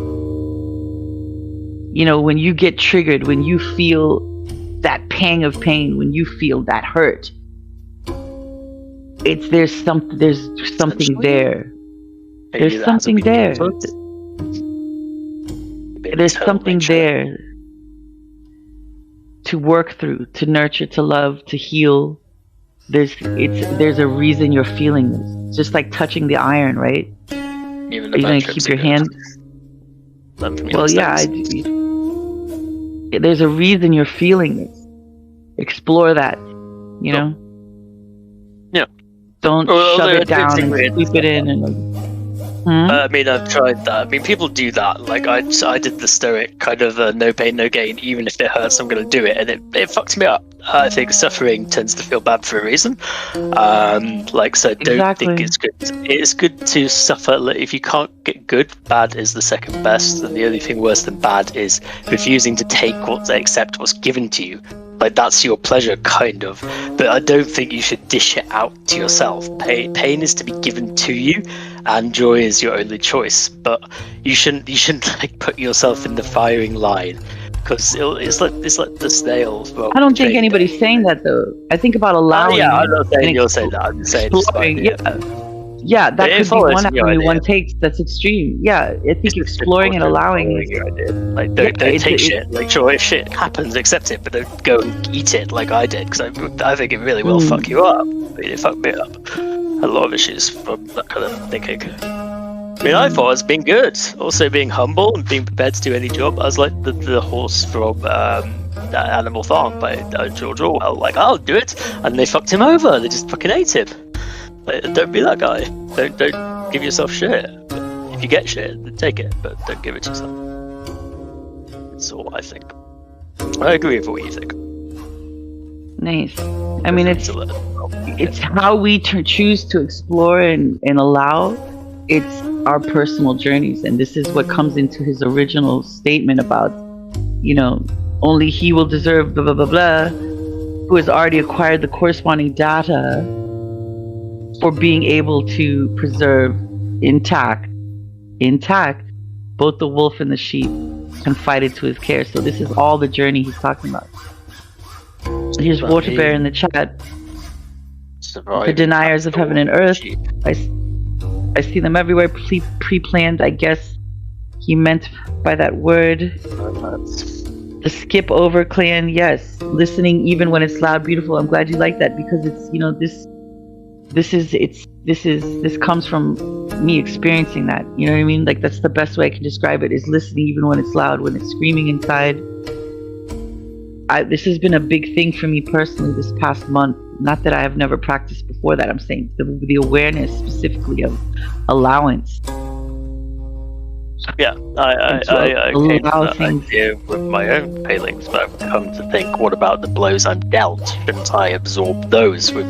You know, when you get triggered, when you feel that pang of pain, when you feel that hurt, there's something there. There's something there. There's something there to work through, to nurture, to love, to heal. There's a reason you're feeling this. It's just like touching the iron, right? Even are you gonna keep your hand? Well, yeah. There's a reason you're feeling this. Explore that, you know. Yeah. Don't shove it down and sweep it in and. I mean, I've tried that. I mean, people do that. Like, I did the stoic kind of no pain, no gain. Even if it hurts, I'm going to do it, and it fucked me up. I think suffering tends to feel bad for a reason. So I don't think it's good. It's good to suffer. If you can't get good, bad is the second best, and the only thing worse than bad is refusing to accept what's given to you. Like, that's your pleasure, kind of. But I don't think you should dish it out to yourself. Pain is to be given to you, and joy is your only choice. But you shouldn't like put yourself in the firing line, because it's like the snail. I don't think anybody's saying that, though. I think about allowing. Yeah, I'm not saying you're saying that. I'm just saying exploring. Yeah, that could be one avenue one takes. That's extreme. Yeah, I think exploring and allowing. Like, don't take shit. Like, sure, if shit happens, accept it, but don't go and eat it like I did, because I think it really will fuck you up. I mean, it fucked me up. A lot of issues from that kind of thinking. I mean, I thought it was being good. Also being humble and being prepared to do any job. I was like the horse from Animal Farm by George Orwell. Like, I'll do it. And they fucked him over. They just fucking ate him. Like, don't be that guy. Don't give yourself shit. If you get shit, then take it. But don't give it to yourself. That's all I think. I agree with what you think. Nice. I mean, it's how we choose to explore and allow. It's our personal journeys, and this is what comes into his original statement about, only he will deserve blah blah blah blah, who has already acquired the corresponding data for being able to preserve intact both the wolf and the sheep confided to his care. So this is all the journey he's talking about. Here's Water Bear in the chat. The deniers of heaven and earth. I see them everywhere, pre-planned, I guess he meant by that word. The skip over clan, yes. Listening even when it's loud, beautiful. I'm glad you like that, because it's, this comes from me experiencing that. You know what I mean? Like, that's the best way I can describe it, is listening even when it's loud, when it's screaming inside. This has been a big thing for me personally this past month. Not that I have never practiced before that. I'm saying the awareness specifically of allowance. Yeah, I came to that idea with my own feelings, but I've come to think, what about the blows I'm dealt? Shouldn't I absorb those? With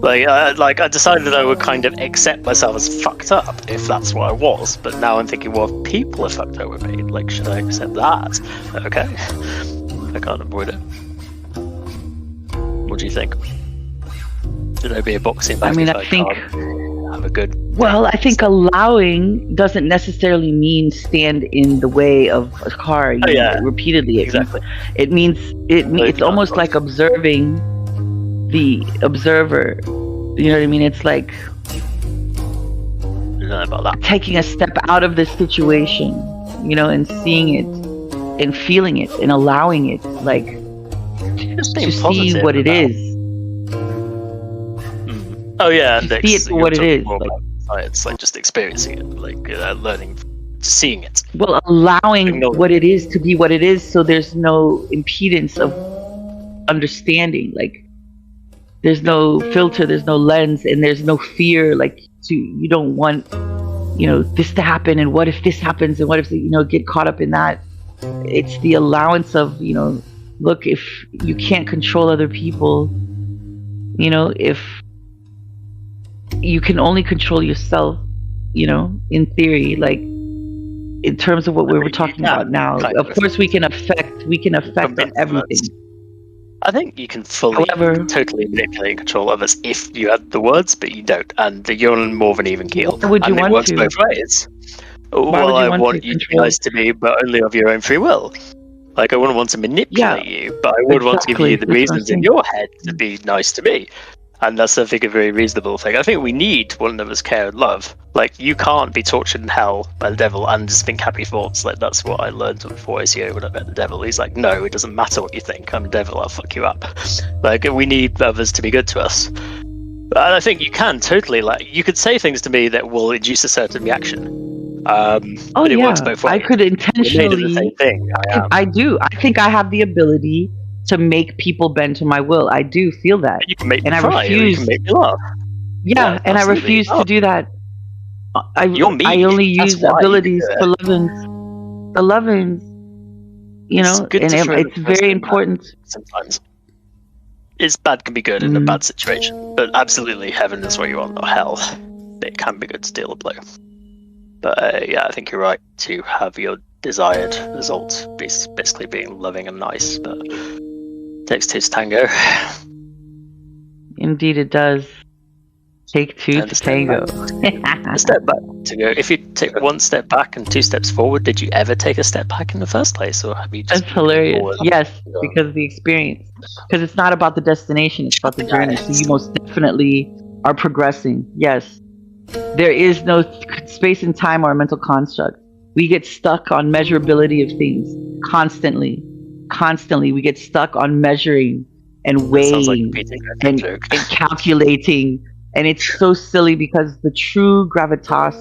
I decided that I would kind of accept myself as fucked up if that's what I was. But now I'm thinking, well, if people are fucked up with me, like, should I accept that? Okay, I can't avoid it. What do you think? Should I be a boxing bag? I think have a good. Well, I think allowing doesn't necessarily mean stand in the way of a car repeatedly. Exactly. It means it's almost like observing the observer. You know what I mean? It's like about that. Taking a step out of the situation, and seeing it and feeling it and allowing it, like, to see what it is. Oh yeah, and see it for what it is. It's like just experiencing it, like learning, seeing it. Well, allowing what it is to be what it is, so there's no impedance of understanding. Like, there's no filter, there's no lens, and there's no fear. Like, you don't want, this to happen, and what if this happens, and what if get caught up in that. It's the allowance of, look, if you can't control other people, if you can only control yourself, in theory, like, in terms of what we were talking about now. Of course, we can affect everything. I think you can totally manipulate and control others if you have the words, but you don't, and you're on more of an even keel. Why would you want it works to? Both ways. Well, I want you to be nice to me, but only of your own free will. Like, I wouldn't want to manipulate you, but I would want to give you the reasons in your head to be nice to me. And that's, I think, a very reasonable thing. I think we need one another's care and love. Like, you can't be tortured in hell by the devil and just think happy thoughts. Like, that's what I learned before ICO when I met the devil. He's like, no, it doesn't matter what you think. I'm the devil, I'll fuck you up. Like, we need others to be good to us. And I think you can totally, like, you could say things to me that will induce a certain reaction. But it works both ways. I could intentionally. The same thing. I do. I think I have the ability to make people bend to my will. I do feel that. You can make me cry, or you can make me laugh. Yeah, and I refuse to do that. I only use abilities for lovins. It's very important. Sometimes it's bad can be good in a bad situation, but absolutely, heaven is where you want, or hell. It can be good to deal a blow. But I think you're right to have your desired result basically being loving and nice. But Takes two to tango. Indeed, it does. Take two And to tango. A step back to go. If you take one step back and two steps forward, did you ever take a step back in the first place, or have you just? That's hilarious. forward? Yes, because of the experience. Because it's not about the destination; it's about the journey. So you most definitely are progressing. Yes, there is no space and time or mental construct. We get stuck on measurability of things constantly. Constantly, we get stuck on measuring and weighing and calculating. And it's so silly because the true gravitas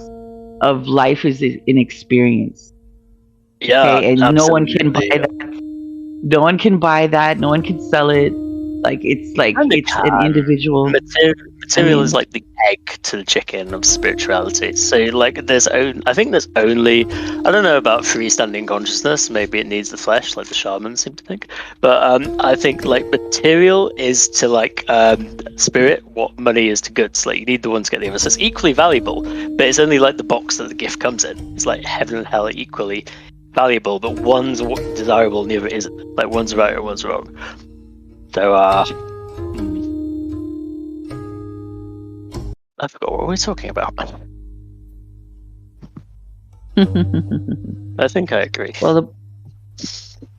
of life is in experience. Yeah, okay? And absolutely. no one can buy that. No one can buy that. No one can sell it. Like it's an individual. Material is like the egg to the chicken of spirituality. So like I think there's only, I don't know about freestanding consciousness, maybe it needs the flesh like the shamans seem to think, but I think like material is to like spirit what money is to goods. Like you need the one to get the other. So it's equally valuable, but it's only like the box that the gift comes in. It's like heaven and hell are equally valuable, but one's desirable and the other isn't. Like one's right or one's wrong. So I forgot what we were talking about. I think I agree. Well,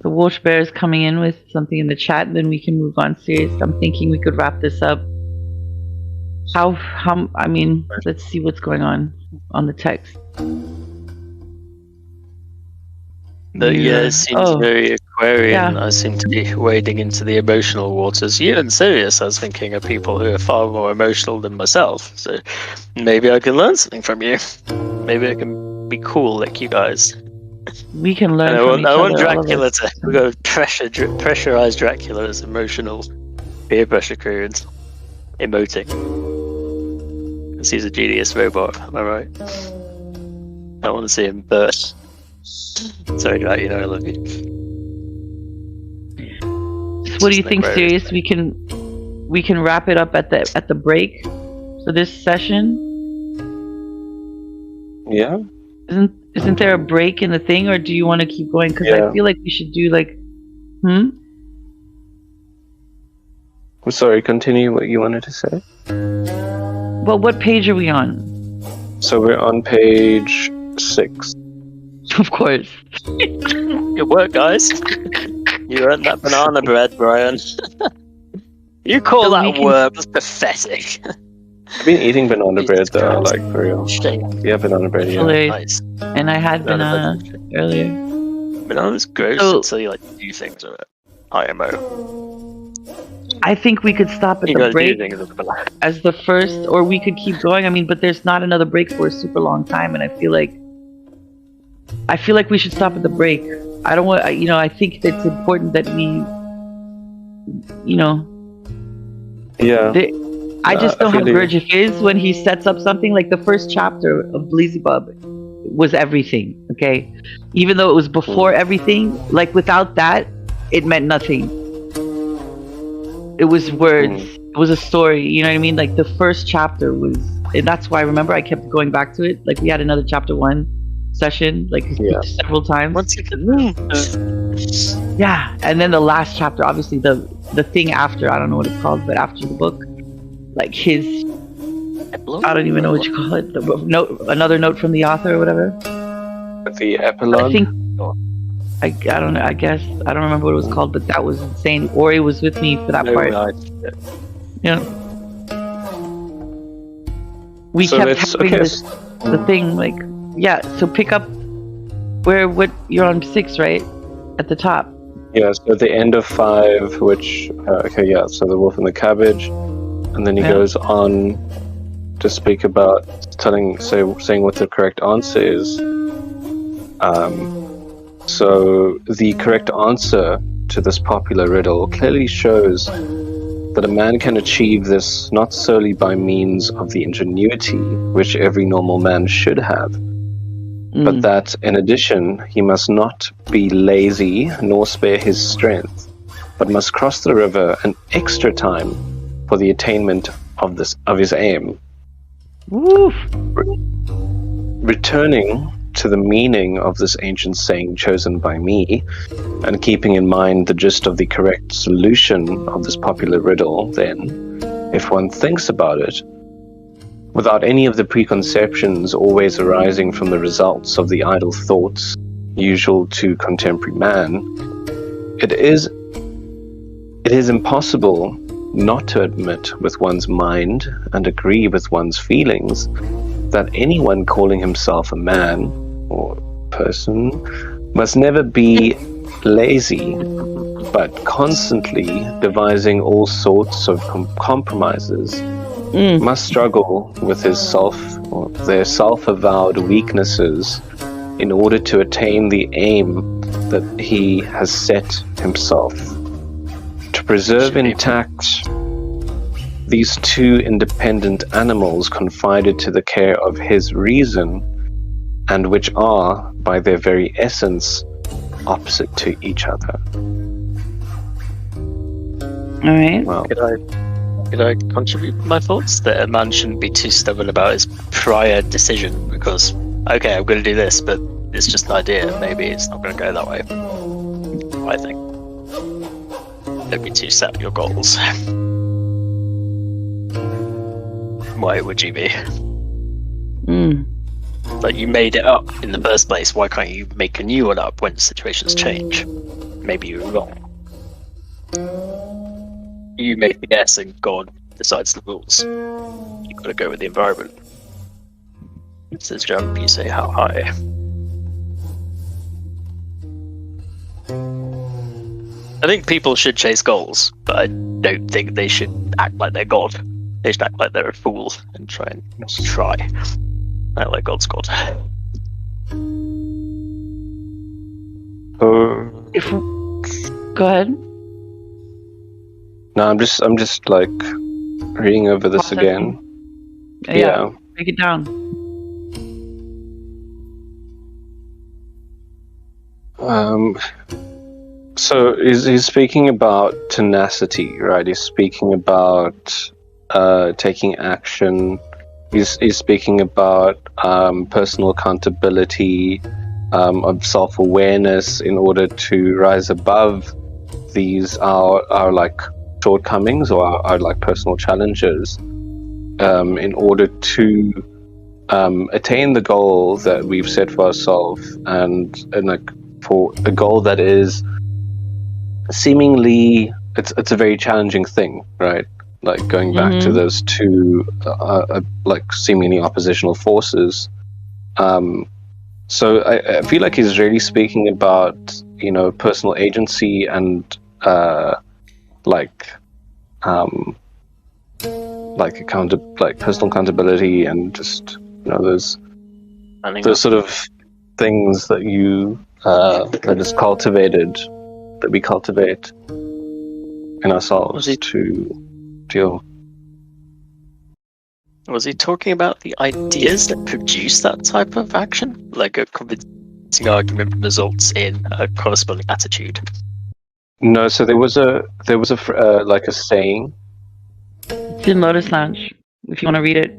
the Wash Bear is coming in with something in the chat, and then we can move on serious. I'm thinking we could wrap this up. I mean, let's see what's going on the text. It seems very Aquarian. I seem to be wading into the emotional waters. You and Sirius, I was thinking, are people who are far more emotional than myself. So maybe I can learn something from you. Maybe I can be cool like you guys. We can learn from each other. I want Dracula to... We're going to pressurize Dracula as emotional peer pressure creators. Emoting. Because he's a genius robot, am I right? I want to see him burst. Sorry, Drat, you know I love you. So what do you think, Sirius? We can wrap it up at the break for this session. Yeah. Isn't there a break in the thing, or do you want to keep going? Because I feel like we should do like. I'm sorry. Continue what you wanted to say. Well, what page are we on? So we're on page 6. Of course. Good work, guys. You earned that banana bread, Brian. You call that work? That's pathetic. I've been eating banana bread though, like for real. Yeah, banana bread, yeah. Nice. And I had banana earlier. Banana's gross until you like do things with it. IMO. I think we could stop at the break as the first, or we could keep going. I mean, but there's not another break for a super long time, and I feel like we should stop at the break. I don't want, I think it's important that we, Yeah. I just know how Gurdjieff is when he sets up something. Like the first chapter of Beelzebub was everything, okay? Even though it was before everything, like without that, it meant nothing. It was words. It was a story, you know what I mean? Like the first chapter was, and that's why, remember, I kept going back to it. Like we had another chapter 1 session, like several times. Yeah, and then the last chapter, obviously the thing after, I don't know what it's called, but after the book, like his, I don't even know what you call it, another note from the author or whatever. The epilogue? I think, I don't know, I guess, I don't remember what it was called, but that was insane. Ori was with me for that part. We kept having the thing, like, so pick up what you're on 6, right? At the top. Yeah, so at the end of 5, which, so the wolf and the cabbage, and then he goes on to speak about saying what the correct answer is. So the correct answer to this popular riddle clearly shows that a man can achieve this not solely by means of the ingenuity which every normal man should have, but that in addition he must not be lazy nor spare his strength, but must cross the river an extra time for the attainment of his aim. Woof. Returning to to the meaning of this ancient saying chosen by me, and keeping in mind the gist of the correct solution of this popular riddle, then, if one thinks about it, without any of the preconceptions always arising from the results of the idle thoughts usual to contemporary man, it is impossible not to admit with one's mind and agree with one's feelings that anyone calling himself a man or person must never be lazy, but constantly devising all sorts of compromises, must struggle with their self-avowed weaknesses in order to attain the aim that he has set himself. To preserve intact these two independent animals confided to the care of his reason, and which are, by their very essence, opposite to each other. All right. Well, Could I contribute my thoughts? That a man shouldn't be too stubborn about his prior decision because, okay, I'm going to do this, but it's just an idea. Maybe it's not going to go that way. I think. Don't be too set on your goals. Why would you be? Like, you made it up in the first place. Why can't you make a new one up when situations change? Maybe you're wrong. You make the guess and God decides the rules. You've got to go with the environment. It says jump, you say how high. I think people should chase goals, but I don't think they should act like they're God. They should act like they're a fool and try. Act like God's God. Go ahead. No, I'm just like reading over this again. Yeah. Break it down. So he's speaking about tenacity, right? He's speaking about taking action. He's speaking about personal accountability, of self-awareness in order to rise above these our like shortcomings or our like personal challenges, in order to attain the goal that we've set for ourselves, and like for a goal that is seemingly it's a very challenging thing, right? Like going back to those two like seemingly oppositional forces. So I feel like he's really speaking about, you know, personal agency and like personal accountability, and just, you know, those sort of things that you that is cultivated, that we cultivate in ourselves to deal. Was he talking about the ideas that produce that type of action? Like a convincing argument results in a corresponding attitude? No, so there was a like a saying. It's in Lotus Lounge, if you want to read it.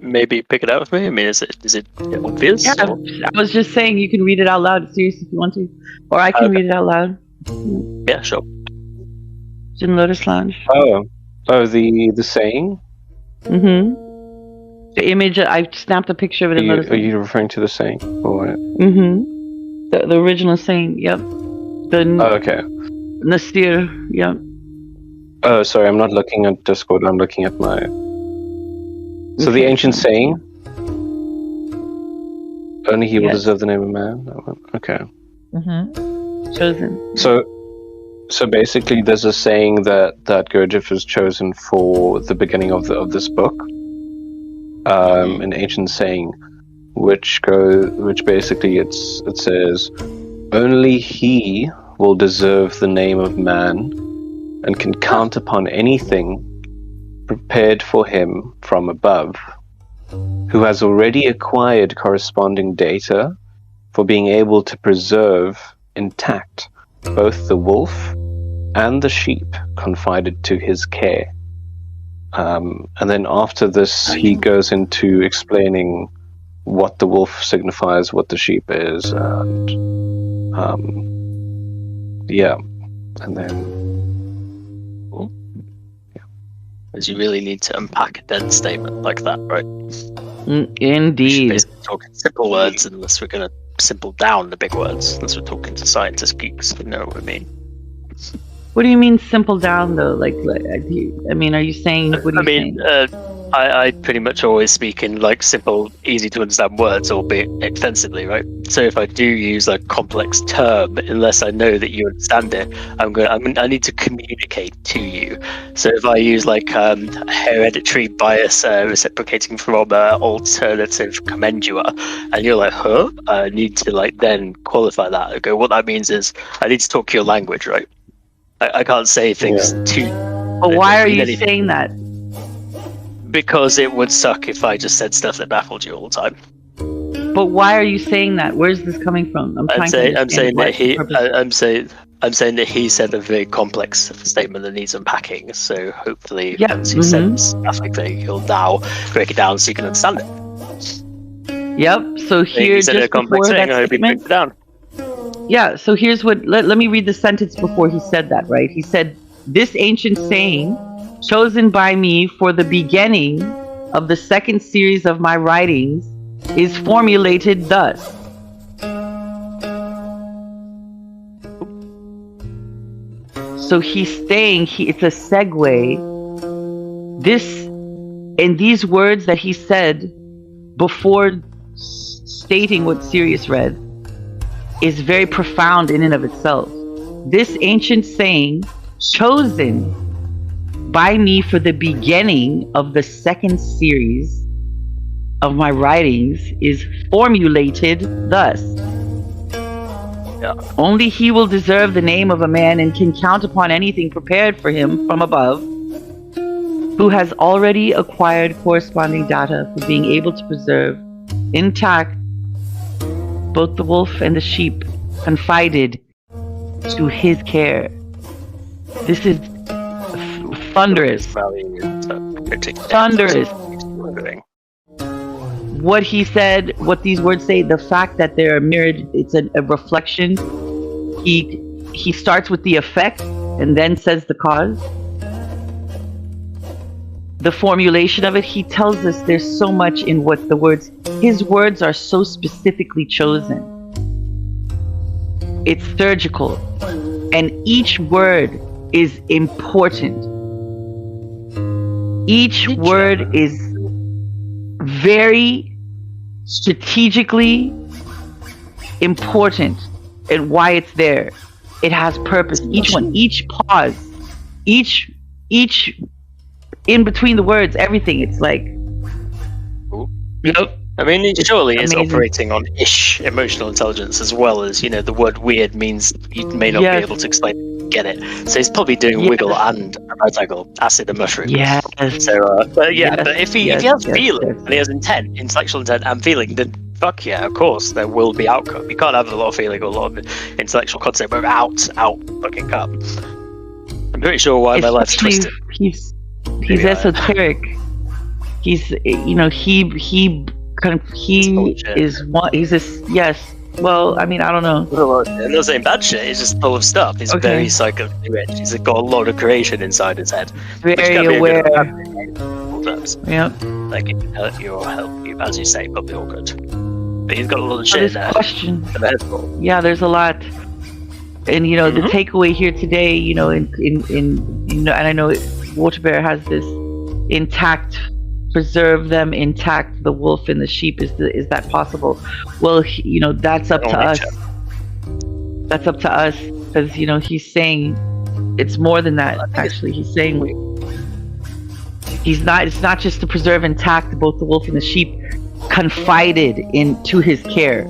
Maybe pick it out with me. I mean, is it obvious? Yeah, or? I was just saying you can read it out loud, seriously, if you want to, or I can read it out loud. Yeah, sure. It's in Lotus Lounge. Oh, the saying. The image, I snapped a picture of it in Lotus Are you referring to the saying? Or what? The original saying. Yep. Okay. Nastir. Yep. Oh, sorry, I'm not looking at Discord. I'm looking at my. So the ancient saying, only he will deserve the name of man. That one. Okay. Chosen. So basically, there's a saying that Gurdjieff has chosen for the beginning of this book, an ancient saying, which basically it says, only he will deserve the name of man, and can count upon anything prepared for him from above, who has already acquired corresponding data for being able to preserve intact both the wolf and the sheep confided to his care. And then after this, he goes into explaining what the wolf signifies, what the sheep is, and and then Because you really need to unpack a dead statement like that, right? Indeed. Basically talking simple words unless we're going to simple down the big words, unless we're talking to scientist geeks, you know what I mean? What do you mean simple down though? Like I mean, are you saying? What are you saying? I pretty much always speak in like simple, easy to understand words, albeit extensively, right? So if I do use a complex term, unless I know that you understand it, I need to communicate to you. So if I use like hereditary bias reciprocating from alternative commensura, and you're like, huh? I need to like then qualify that. Okay, what that means is I need to talk your language, right? I can't say things too. But why are you saying that? Because it would suck if I just said stuff that baffled you all the time. But why are you saying that? Where's this coming from? I'm saying that he said a very complex statement that needs unpacking. So hopefully, once he says stuff like that, he'll now break it down so you can understand it. Yep. So here, just a complex before thing, that I hope he breaks it down. Yeah. So here's what. Let me read the sentence before he said that. Right. He said, "This ancient saying, chosen by me for the beginning of the second series of my writings, is formulated thus." So he's saying it's a segue. These words that he said before stating what Sirius read is very profound in and of itself. This ancient saying, chosen by me for the beginning of the second series of my writings, is formulated thus. Only he will deserve the name of a man and can count upon anything prepared for him from above, who has already acquired corresponding data for being able to preserve intact both the wolf and the sheep, confided to his care. This is thunderous. Thunderous. What he said, what these words say, the fact that they're mirrored, it's a reflection. He starts with the effect and then says the cause. The formulation of it, he tells us there's so much in what the words, his words are so specifically chosen. It's surgical, and each word is important. Each word is very strategically important and why it's there. It has purpose. Each one, each pause, each in between the words, everything. It's like, yep. I mean, he surely is operating on emotional intelligence as well as, the word weird means you may not be able to explain, get it. So he's probably doing wiggle and acid and mushroom. Yes. So, but if he has feeling and he has intent, intellectual intent and feeling, then fuck yeah, of course there will be outcome. You can't have a lot of feeling or a lot of intellectual concept without fucking come. I'm pretty sure why my life's twisted. He's esoteric. He's he is one. He's this. Yes. Well, I mean, I don't know. I'm not saying bad shit. He's just full of stuff. He's very psychically rich. He's got a lot of creation inside his head. Very aware. Yep. Like it can hurt you or help you, as you say, but be all good. But he's got a lot of shit there. Question. Yeah, there's a lot. And the takeaway here today, and I know Water Bear has this intact. Preserve them intact, the wolf and the sheep. Is that possible? Well, that's up to us. That's up to us, because he's saying it's more than that. Actually, he's saying it's not just to preserve intact both the wolf and the sheep, confided into his care.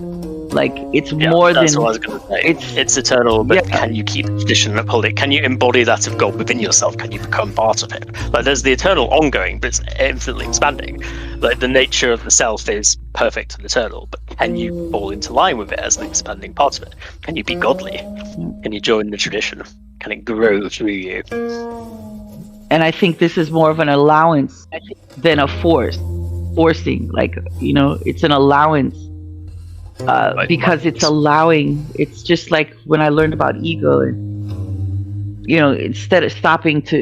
Like it's more than. That's what I was going to say. It's eternal, but can you keep the tradition and uphold it? Can you embody that of God within yourself? Can you become part of it? Like there's the eternal ongoing, but it's infinitely expanding. Like the nature of the self is perfect and eternal, but can you fall into line with it as an expanding part of it? Can you be godly? Can you join the tradition? Can it grow through you? And I think this is more of an allowance than a forcing. Like, it's an allowance because it's allowing. It's just like when I learned about ego, and instead of stopping to,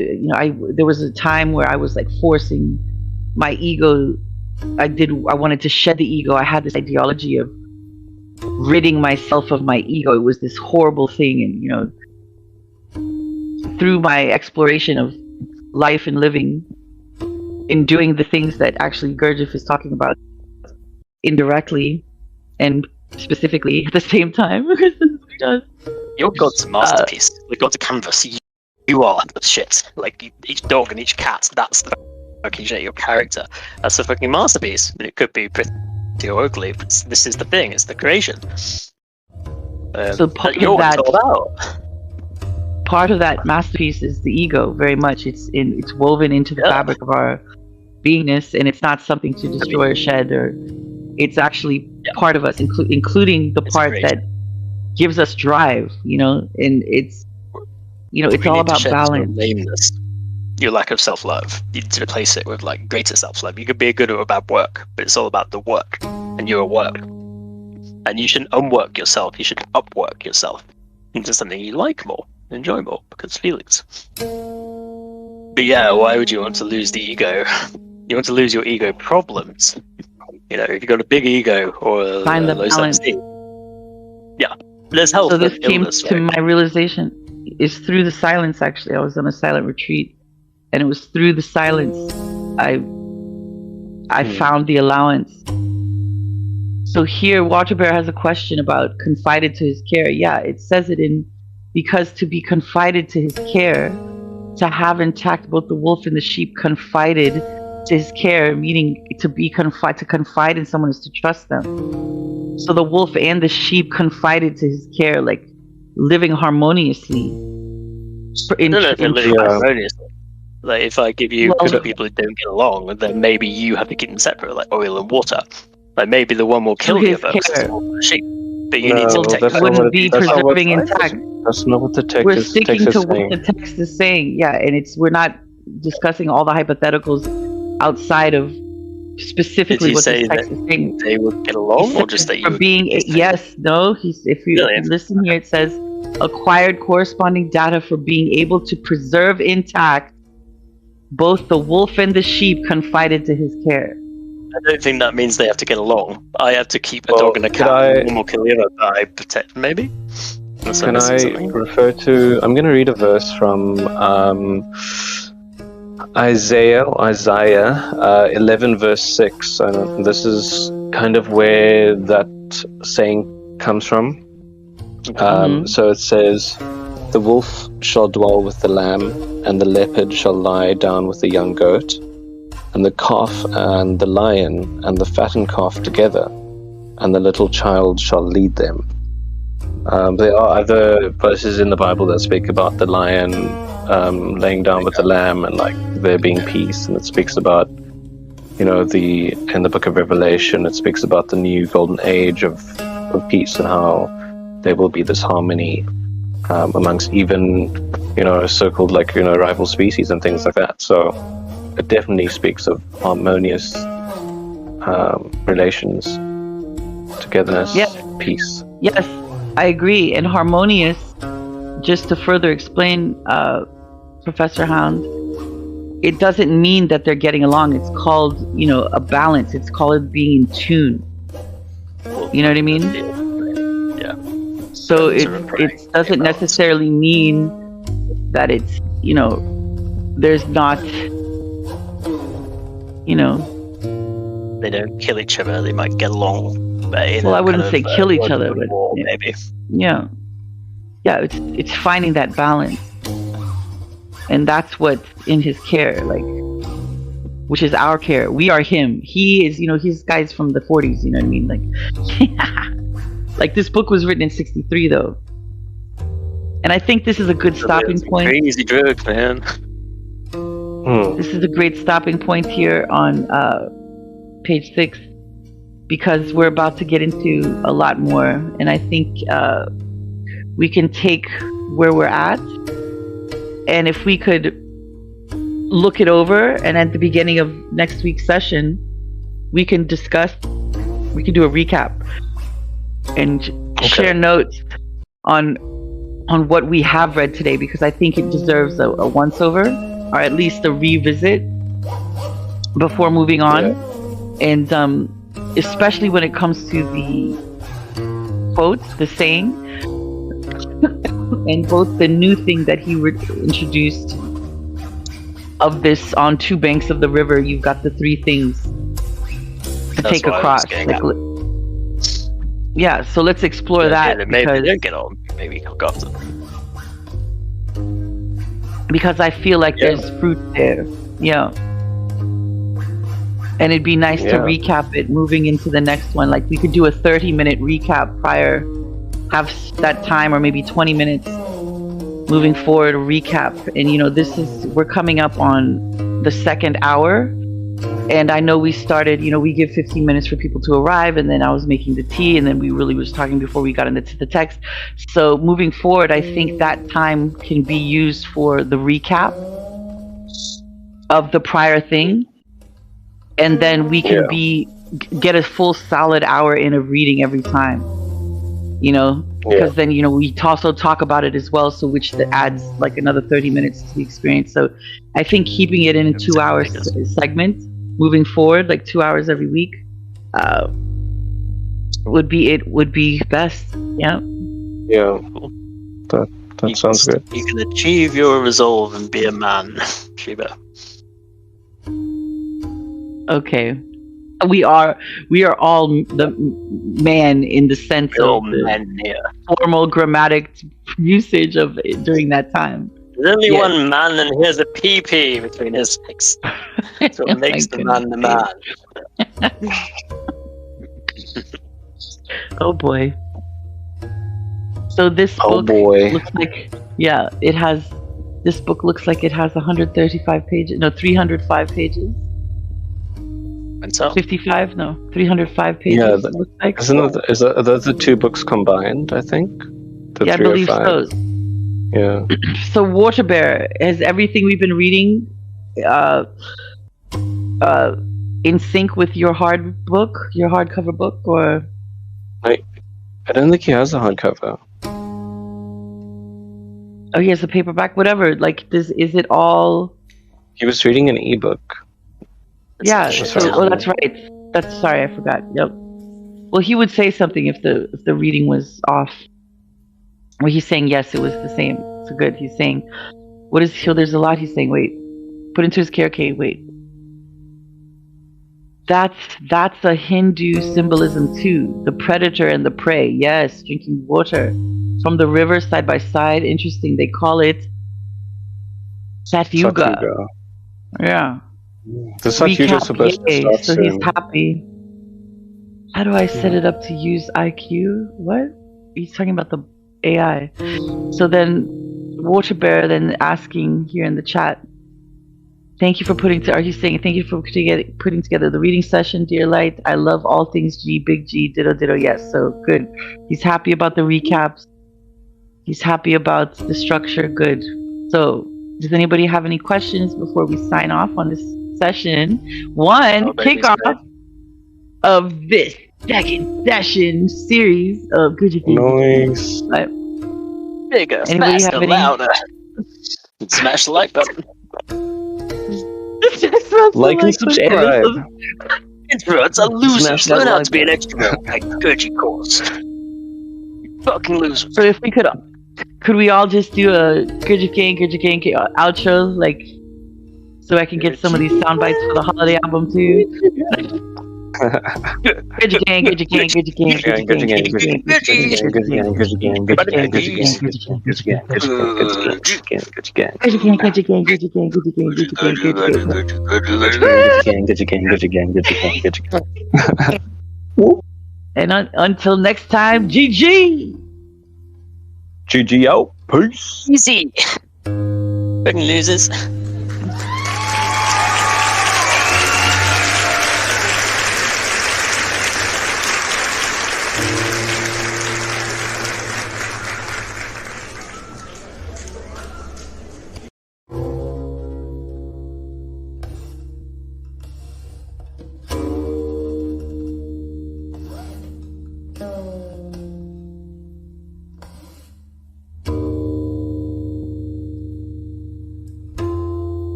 there was a time where I was like forcing my ego. I wanted to shed the ego. I had this ideology of ridding myself of my ego. It was this horrible thing, and through my exploration of life and living, in doing the things that actually Gurdjieff is talking about indirectly and specifically at the same time. Your God's a masterpiece. The God's a canvas. You are the shit. Like each dog and each cat, that's the fucking shit. Your character, that's a fucking masterpiece. And it could be pretty or ugly, but this is the thing. It's the creation. So part of that, part of that masterpiece is the ego. Very much, it's woven into the fabric of our beingness, and it's not something to destroy or shed, or it's actually part of us, including the part that gives us drive. And it's it's all about balance. Your lack of self-love. You need to replace it with like greater self-love. You could be a good or a bad work, but it's all about the work, and you're a work. And you shouldn't unwork yourself. You should upwork yourself into something you like more, enjoy more, because feelings. But yeah, why would you want to lose the ego? You want to lose your ego problems. If you've got a big ego or a low self-esteem. Yeah, there's health. So this came to my realization is through the silence. Actually, I was on a silent retreat, and it was through the silence I found the allowance. So here, Walter Bear has a question about confided to his care. Yeah, it says it because to be confided to his care, to have intact both the wolf and the sheep confided to his care, meaning to confide in someone is to trust them. So the wolf and the sheep confided to his care, like living harmoniously. Living harmoniously. Like if I give you two people who don't get along, then maybe you have to keep them separate, like oil and water. Like maybe the one will kill the other sheep, but you need to protect. Wouldn't be preserving intact. That's not what the text We're is sticking to what saying. the text is saying. Yeah, and we're not discussing all the hypotheticals outside of specifically what the text is saying. They would get along, or just that you for being yes, no. If you listen here, it says acquired corresponding data for being able to preserve intact both the wolf and the sheep confided to his care. I don't think that means they have to get along. I have to keep a dog and a cat. One will kill the other, but I protect maybe. Can I refer to? I'm going to read a verse from Isaiah 11 verse 6. And this is kind of where that saying comes from. So it says, "The wolf shall dwell with the lamb, and the leopard shall lie down with the young goat, and the calf and the lion and the fattened calf together, and the little child shall lead them." There are other verses in the Bible that speak about the lion laying down with the lamb and like there being peace, and it speaks about in the book of Revelation it speaks about the new golden age of peace and how there will be this harmony amongst even so-called rival species and things like that. So it definitely speaks of harmonious relations, togetherness, peace. Yes, I agree. And harmonious, just to further explain, Professor Hound, it doesn't mean that they're getting along. It's called, a balance. It's called being in tune. You know what I mean? Yeah. So it doesn't necessarily mean that it's, there's not, they don't kill each other. They might get along. Well, I wouldn't say kill each other, but maybe. Yeah, it's finding that balance, and that's what's in his care, which is our care. We are him. He is, he's guys from the 40s. You know what I mean? Like this book was written in '63, though, and I think this is a good stopping point. Crazy drugs, man. This is a great stopping point here on page 6. Because we're about to get into a lot more, and I think we can take where we're at, and if we could look it over, and at the beginning of next week's session, we can do a recap and share notes on what we have read today, because I think it deserves a once over, or at least a revisit before moving on. And especially when it comes to the quotes, the saying, and both the new thing that he introduced of this: on two banks of the river, you've got the three things to take across. Yeah, so let's explore that. Maybe don't get on. Maybe he'll go after them. Because I feel like there's fruit there. Yeah. And it'd be nice to recap it moving into the next one. Like we could do a 30-minute recap prior, have that time, or maybe 20 minutes moving forward, a recap. And we're coming up on the second hour. And I know we started, we give 15 minutes for people to arrive, and then I was making the tea, and then we really was talking before we got into the text. So moving forward, I think that time can be used for the recap of the prior thing. And then we can get a full solid hour in of reading every time, because then, we also talk about it as well. So which adds like another 30 minutes to the experience. So I think keeping it in a 2-hour segment moving forward, like 2 hours every week, would be best. Yeah. Yeah. That sounds good. You can achieve your resolve and be a man, Shiba. Okay. We are all the man in the sense of the formal grammatic usage of it during that time. There's only one man, and here's a PP between his legs. That's what makes the man the man. Oh boy. So this book looks like this book looks like it has 135 pages. No, 305 pages. And so 55? No, 305 pages. Yeah, looks like. Are those the two books combined? I think. I believe so. Yeah. So Water Bear, has everything we've been reading in sync with your hardcover book, or? I don't think he has a hardcover. Oh, he has a paperback. Whatever. Like, is it all? He was reading an ebook. Yeah. That's right. Sorry, I forgot. Yep. Well, he would say something if the reading was off. Well, he's saying yes, it was the same. So good. He's saying, what is here? There's a lot he's saying. Wait, put into his care. Okay, wait. That's a Hindu symbolism too. The predator and the prey. Yes, drinking water from the river side by side. Interesting. They call it Satyuga. Yeah. The Satyuga is supposed to start so he's happy. How do I set it up to use IQ? What? He's talking about the AI. So then Water Bear then asking here in the chat, thank you for putting together the reading session, dear light. I love all things G, big G, ditto ditto. Yes, so good. He's happy about the recaps. He's happy about the structure. Good. So does anybody have any questions before we sign off on this session? Kickoff of this second session series of Gurdjieff. Nice. Bigger, faster, louder. Smash the like button. Like and subscribe. Introverts are losers. Learn how to be an extrovert like Gurdjieff course. Fucking losers. So if we could we all just do a Gurdjieff gang outro, like, so I can get some of these sound bites for the holiday album too? Gurdjieff gang. And until next time, GG. GG out. Peace. Easy. Fucking losers.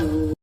you.